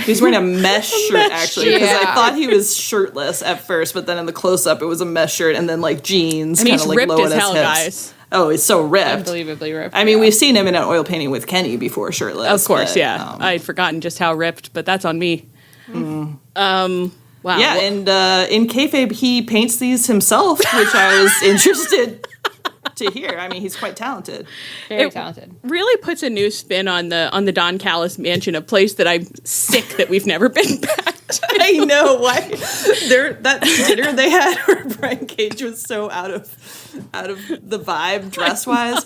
He's wearing a mesh shirt, actually, because I thought he was shirtless at first, but then in the close-up, it was a mesh shirt and then, like, jeans kind of, like, low at his hips. Guys. Oh, he's so ripped. Unbelievably ripped. I mean, we've seen him in an oil painting with Kenny before shirtless. Of course, I'd forgotten just how ripped, but that's on me. Wow. Yeah, and in kayfabe, he paints these himself, which I was interested to hear. I mean, he's quite talented. Very talented. Really puts a new spin on the Don Callis mansion, a place that I'm sick that we've never been back to. I know why. That dinner they had or Brian Cage was so out of the vibe dress-wise.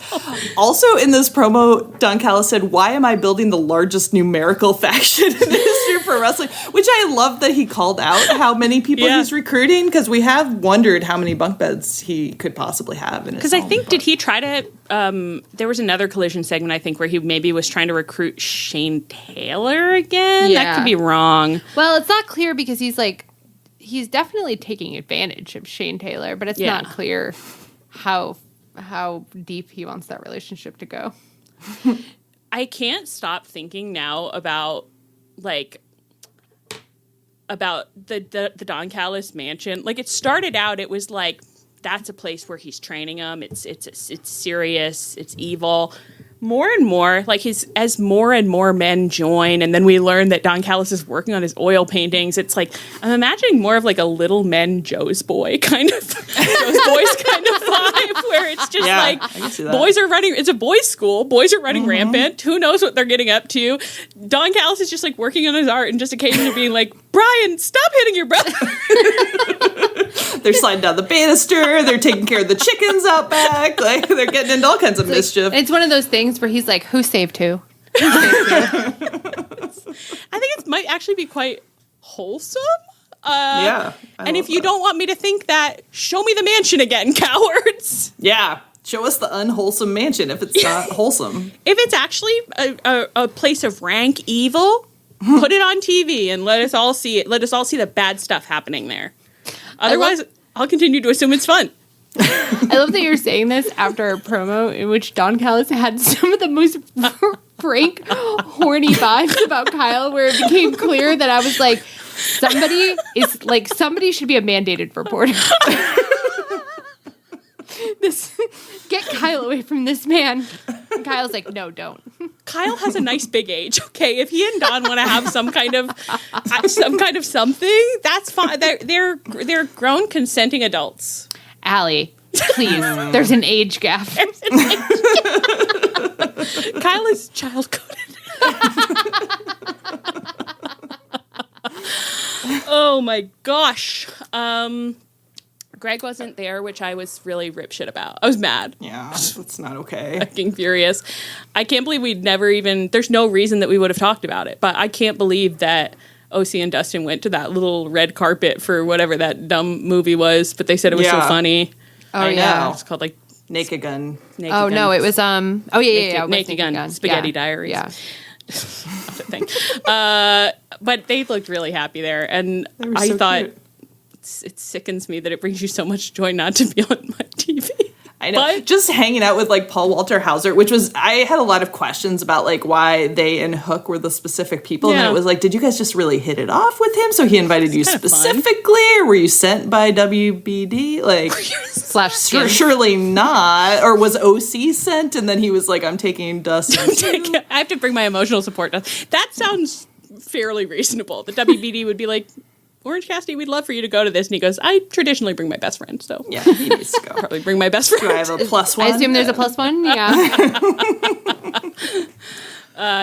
Also in this promo, Don Callis said, "Why am I building the largest numerical faction in the history of pro wrestling?" Which I love that he called out how many people he's recruiting, because we have wondered how many bunk beds he could possibly have in his Because I think, did he try to, there was another Collision segment, I think, where he maybe was trying to recruit Shane Taylor again? Yeah. That could be wrong. Well, it's not clear because he's definitely taking advantage of Shane Taylor, but it's not clear how deep he wants that relationship to go. I can't stop thinking now about the Don Callis mansion. Like, it started out, it was like, that's a place where he's training them. It's serious. It's evil. More and more, like, as more and more men join, and then we learn that Don Callis is working on his oil paintings. It's like, I'm imagining more of like a Little Men Joe's Boy kind of Joe's Boys kind of vibe, where it's just I can see that. boys are running. It's a boys' school. Boys are running rampant. Who knows what they're getting up to? Don Callis is just like working on his art and just occasionally being like, "Brian, stop hitting your brother." They're sliding down the banister. They're taking care of the chickens out back. Like, they're getting into all kinds of mischief. It's one of those things where he's like, "Who saved who?" I think it might actually be quite wholesome. And if you don't want me to think that, show me the mansion again, cowards. Yeah. Show us the unwholesome mansion if it's not wholesome. If it's actually a place of rank evil, put it on TV and let us all see it. Let us all see the bad stuff happening there. Otherwise, I'll continue to assume it's fun. I love that you're saying this after a promo in which Don Callis had some of the most frank, horny vibes about Kyle, where it became clear that I was like, somebody should be a mandated reporter. Get Kyle away from this man. And Kyle's like, "No, don't." Kyle has a nice big age. Okay, if he and Don want to have some kind of something, that's fine. They're grown, consenting adults. Allie, please. There's an age gap. Kyle is child coded. Oh my gosh. Greg wasn't there, which I was really ripshit about. I was mad. Yeah, that's not okay. Fucking furious. I can't believe we'd never even... There's no reason that we would have talked about it, but I can't believe that OC and Dustin went to that little red carpet for whatever that dumb movie was, but they said it was so funny. Oh, yeah. It's called, like... Naked Gun. Naked Oh, Gun. no, it was... Naked Gun. Spaghetti Diaries. Yeah. Thing. But they looked really happy there, and I so thought... cute. It sickens me that it brings you so much joy not to be on my TV. I know. But just hanging out with like Paul Walter Hauser, which was, I had a lot of questions about like why they and Hook were the specific people. Yeah. And it was like, did you guys just really hit it off with him? So he invited you kind of fun. specifically? Or were you sent by WBD? Like, Slash skin. surely not. Or was OC sent? And then he was like, I'm taking Dustin. I have to bring my emotional support. That sounds fairly reasonable. The WBD would be like, Orange Cassidy, we'd love for you to go to this. And he goes, I traditionally bring my best friend, so Yeah, he needs to go. probably bring my best friend. Do I have a plus one? I assume there's a plus one? Yeah.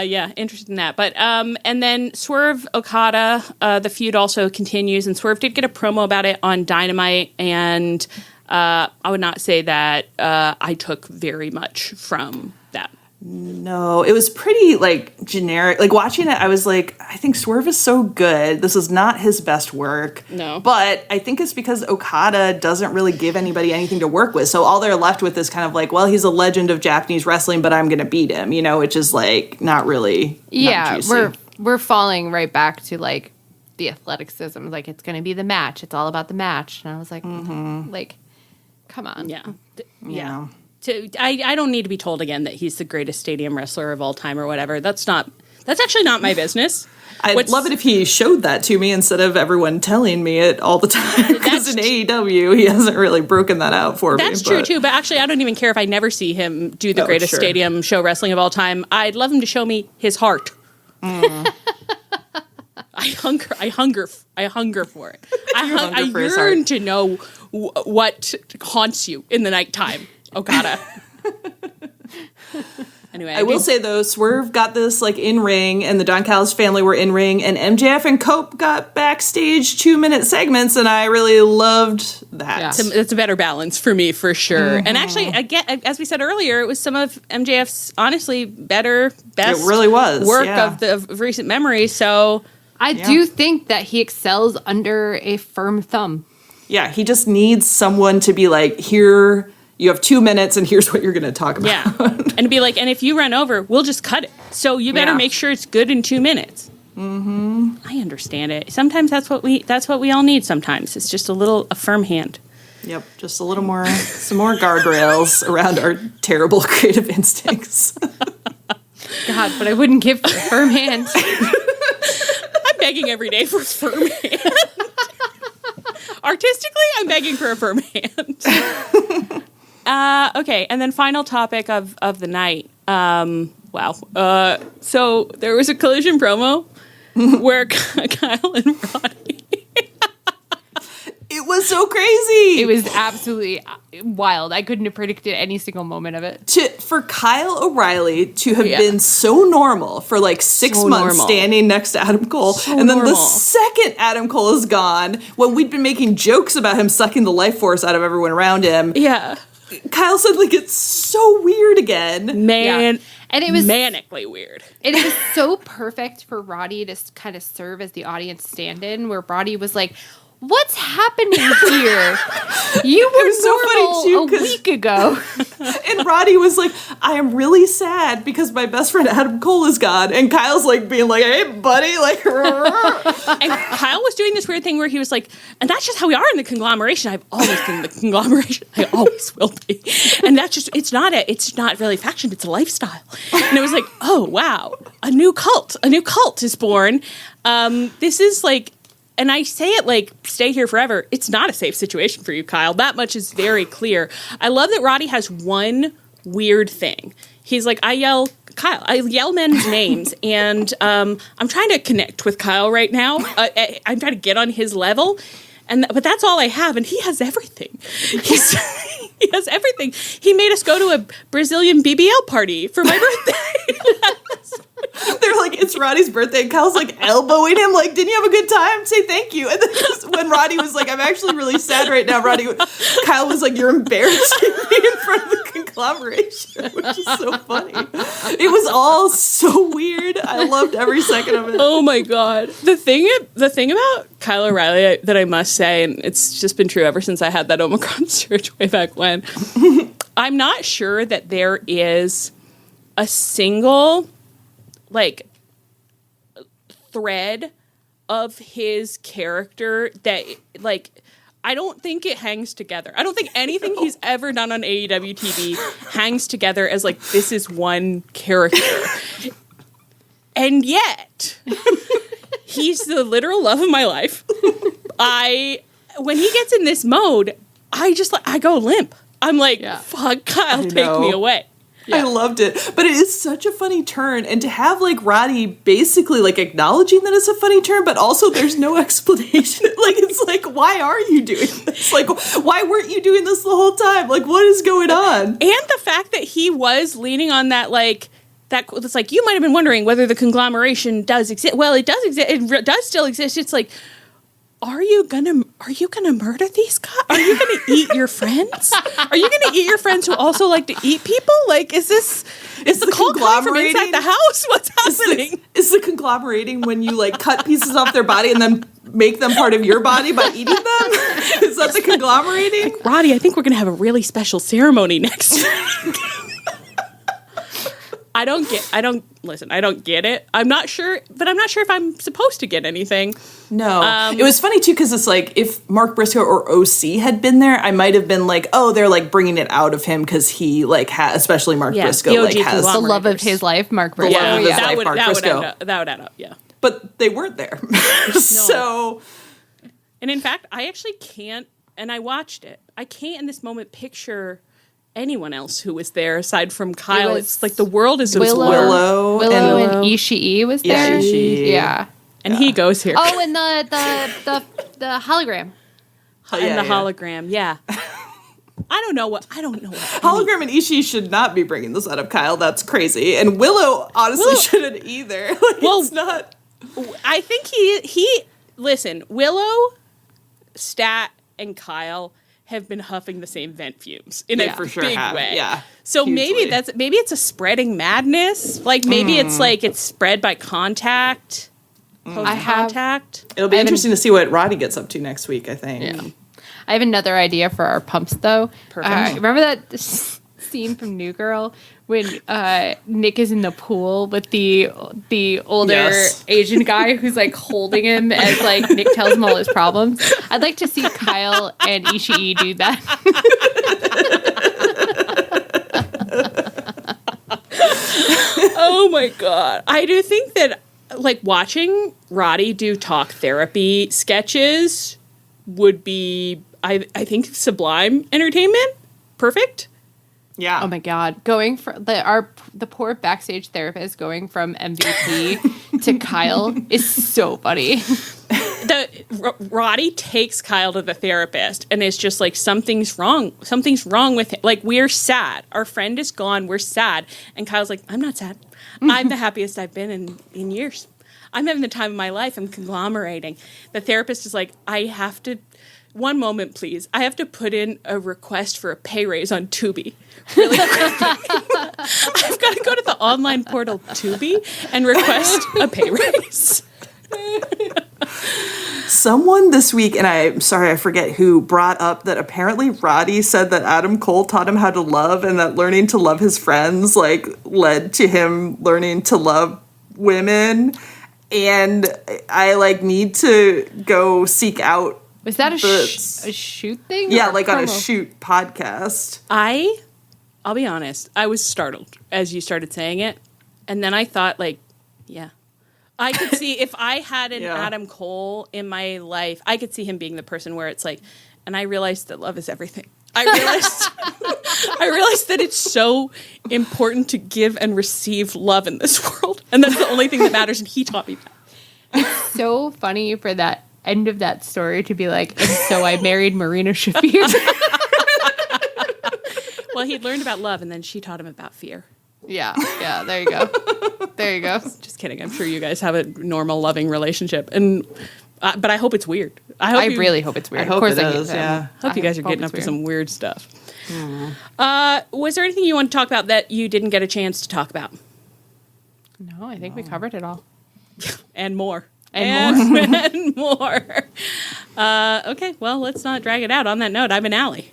Yeah, interested in that. But and then Swerve Okada, the feud also continues, and Swerve did get a promo about it on Dynamite, and I would not say that I took very much from that. No, it was pretty, like, generic. Like, watching it, I was like, I think Swerve is so good. This is not his best work. No. But I think it's because Okada doesn't really give anybody anything to work with. So all they're left with is kind of like, well, he's a legend of Japanese wrestling, but I'm going to beat him, you know, which is, like, not really Yeah, not juicy. we're falling right back to, like, the athleticism. Like, it's going to be the match. It's all about the match. And I was like, like, come on. Yeah. Yeah. I don't need to be told again that he's the greatest stadium wrestler of all time or whatever. That's actually not my business. I'd love it if he showed that to me instead of everyone telling me it all the time. Because in AEW, he hasn't really broken that out for me. That's true too, but actually I don't even care if I never see him do the greatest stadium show wrestling of all time. I'd love him to show me his heart. I hunger for it. I yearn to know what haunts you in the nighttime, Okada. Anyway, I will say though, Swerve got this like in ring, and the Don Callis family were in ring, and MJF and Cope got backstage 2-minute segments, and I really loved that. Yeah. It's a better balance for me, for sure. And actually, again, as we said earlier, it was some of MJF's honestly best. It really was work of recent memory. So I do think that he excels under a firm thumb. Yeah, he just needs someone to be like, here, you have 2 minutes, and here's what you're going to talk about. Yeah, and be like, and if you run over, we'll just cut it. So you better make sure it's good in 2 minutes. Mm-hmm. I understand it. Sometimes that's what we all need. Sometimes it's just a firm hand. Yep, just a little more, some more guardrails around our terrible creative instincts. God, but I wouldn't give a firm hand. I'm begging every day for a firm hand. Artistically, I'm begging for a firm hand. Okay, and then final topic of the night. Wow. So there was a Collision promo where Kyle and Roddy. It was so crazy. It was absolutely wild. I couldn't have predicted any single moment of it. For Kyle O'Reilly to have been so normal for like 6 months standing next to Adam Cole, and then the second Adam Cole is gone, when we'd been making jokes about him sucking the life force out of everyone around him, Kyle suddenly gets so weird again. And it was manically weird. It was so perfect for Roddy to kind of serve as the audience stand-in, where Roddy was like, what's happening here? You were normal a week ago. And Roddy was like, I am really sad because my best friend Adam Cole is gone. And Kyle's like being like, hey, buddy. Like, and Kyle was doing this weird thing where he was like, and that's just how we are in the conglomeration. I've always been in the conglomeration. I always will be. And that's just, it's not really faction. It's a lifestyle. And it was like, oh, wow. A new cult is born. This is like, and I say it like, stay here forever. It's not a safe situation for you, Kyle. That much is very clear. I love that Roddy has one weird thing. He's like, I yell men's names, and I'm trying to connect with Kyle right now. I'm trying to get on his level, but that's all I have, and he has everything. He has everything. He made us go to a Brazilian BBL party for my birthday. They're like, it's Roddy's birthday, and Kyle's like elbowing him, like, didn't you have a good time? Say thank you. And then when Roddy was like, I'm actually really sad right now, Kyle was like, you're embarrassing me in front of the conglomeration, which is so funny. It was all so weird. I loved every second of it. Oh my God. The thing about Kyle O'Reilly that I must say, and it's just been true ever since I had that Omicron surge way back when, I'm not sure that there is a single like thread of his character that like I don't think it hangs together. I don't think anything he's ever done on AEW TV hangs together as like this is one character. And yet he's the literal love of my life. When he gets in this mode, I go limp. I'm like, fuck, Kyle, take me away. Yeah. I loved it. But it is such a funny turn. And to have like Roddy basically like acknowledging that it's a funny turn, but also there's no explanation. Like, it's like, why are you doing this? Like, why weren't you doing this the whole time? Like, what is going on? And the fact that he was leaning on that, like, it's like, you might have been wondering whether the conglomeration does exist. Well, it does exist. It does still exist. It's like, are you gonna murder these guys? Are you gonna eat your friends? Are you gonna eat your friends who also like to eat people? Like, is the cult coming from inside the house? What's happening? Is the conglomerating when you like cut pieces off their body and then make them part of your body by eating them? Is that the conglomerating? Like, Roddy, I think we're gonna have a really special ceremony next week. I don't get it. I'm not sure if I'm supposed to get anything. No. It was funny too, because it's like, if Mark Briscoe or OC had been there, I might have been like, oh, they're like bringing it out of him because he like has, especially Mark Briscoe, like has the love of his life, Mark Briscoe. That would add up, yeah. But they weren't there. So. And in fact, I actually can't, and I watched it, I can't in this moment picture anyone else who was there aside from Kyle. It's like the world is Willow and Ishii was there. Yeah. And he goes here. Oh, and the hologram. The hologram, yeah. I don't know what. Hologram and Ishii should not be bringing this out of Kyle. That's crazy. And Willow honestly shouldn't either. Like, Well, it's not. I think he listen, Willow, Stat, and Kyle have been huffing the same vent fumes in a for sure big have. way. Yeah. So hugely. maybe it's a spreading madness. Like maybe it's like it's spread by contact. Contact. It'll be interesting to see what Roddy gets up to next week, I think. Yeah. I have another idea for our pumps, though. Perfect. Remember that scene from New Girl when Nick is in the pool with the older Asian guy who's like holding him as like Nick tells him all his problems? I'd like to see Kyle and Ishii do that. Oh my god. I do think that like watching Roddy do talk therapy sketches would be I think sublime entertainment. Perfect. Yeah. Oh my god, going from the poor backstage therapist going from MVP to Kyle is so funny. Roddy takes Kyle to the therapist and it's just like something's wrong with him. Like, we're sad, our friend is gone, we're sad, and Kyle's like, I'm not sad, I'm the happiest I've been in years, I'm having the time of my life, I'm conglomerating. The therapist is like, I have to, one moment please, I have to put in a request for a pay raise on Tubi really quickly. I've got to go to the online portal Tubi and request a pay raise. Someone this week, and I'm sorry, I forget who, brought up that apparently Roddy said that Adam Cole taught him how to love, and that learning to love his friends like led to him learning to love women. And I like need to go seek out. Was that a shoot thing? Yeah, or like on a promo? shoot podcast. I'll be honest, I was startled as you started saying it, and then I thought, like, yeah. I could see if I had an Adam Cole in my life, I could see him being the person where it's like, and I realized that love is everything. I realized that it's so important to give and receive love in this world, and that's the only thing that matters, and he taught me that. It's so funny for that end of that story to be like, and so I married Marina Shafir. Well, he'd learned about love, and then she taught him about fear. Yeah, there you go. There you go. Just kidding. I'm sure you guys have a normal, loving relationship, and but I hope it's weird. I really hope it's weird. I hope of course it I is, yeah. Hope you guys are getting up to some weird stuff. Was there anything you want to talk about that you didn't get a chance to talk about? No, I think we covered it all. And more. And more. And more. Okay, well, let's not drag it out. On that note, I've been Allie.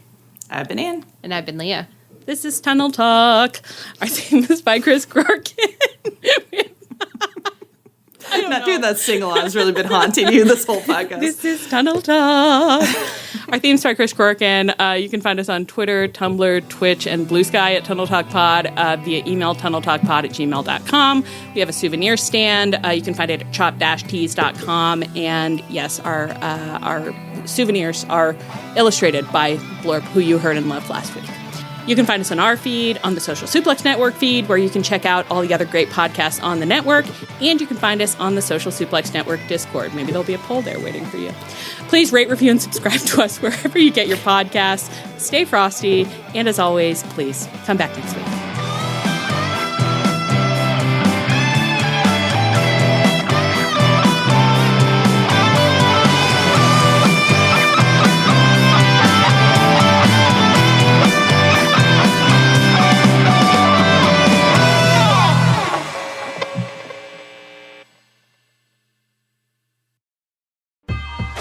I've been Ann. And I've been Leah. This is Tunnel Talk. Our theme is by Chris Corkin. I don't know. Dude, that sing-along has really been haunting you this whole podcast. This is Tunnel Talk. Our theme's by Chris Corkin. You can find us on Twitter, Tumblr, Twitch, and Blue Sky at Tunnel Talk Pod, via email tunneltalkpod@gmail.com. We have a souvenir stand. You can find it at chop-tees.com. And yes, our souvenirs are illustrated by Blurb, who you heard and loved last week. You can find us on our feed, on the Social Suplex Network feed, where you can check out all the other great podcasts on the network, and you can find us on the Social Suplex Network Discord. Maybe there'll be a poll there waiting for you. Please rate, review, and subscribe to us wherever you get your podcasts. Stay frosty, and as always, please come back next week.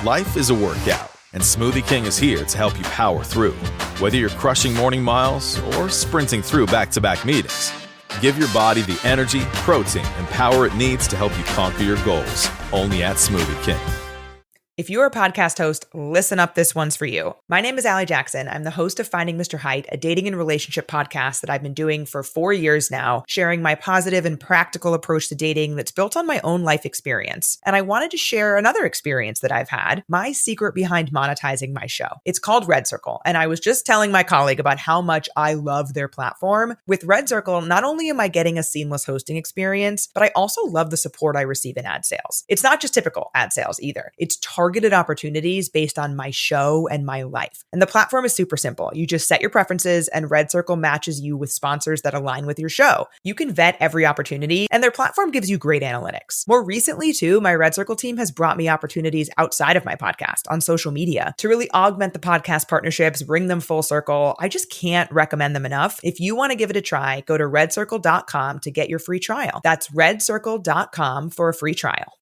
Life is a workout, and Smoothie King is here to help you power through. Whether you're crushing morning miles or sprinting through back-to-back meetings, give your body the energy, protein, and power it needs to help you conquer your goals. Only at Smoothie King. If you're a podcast host, listen up, this one's for you. My name is Allie Jackson. I'm the host of Finding Mr. Height, a dating and relationship podcast that I've been doing for 4 years now, sharing my positive and practical approach to dating that's built on my own life experience. And I wanted to share another experience that I've had, my secret behind monetizing my show. It's called Red Circle, and I was just telling my colleague about how much I love their platform. With Red Circle, not only am I getting a seamless hosting experience, but I also love the support I receive in ad sales. It's not just typical ad sales either. It's targeted targeted opportunities based on my show and my life. And the platform is super simple. You just set your preferences and Red Circle matches you with sponsors that align with your show. You can vet every opportunity and their platform gives you great analytics. More recently too, my Red Circle team has brought me opportunities outside of my podcast on social media to really augment the podcast partnerships, bring them full circle. I just can't recommend them enough. If you want to give it a try, go to redcircle.com to get your free trial. That's redcircle.com for a free trial.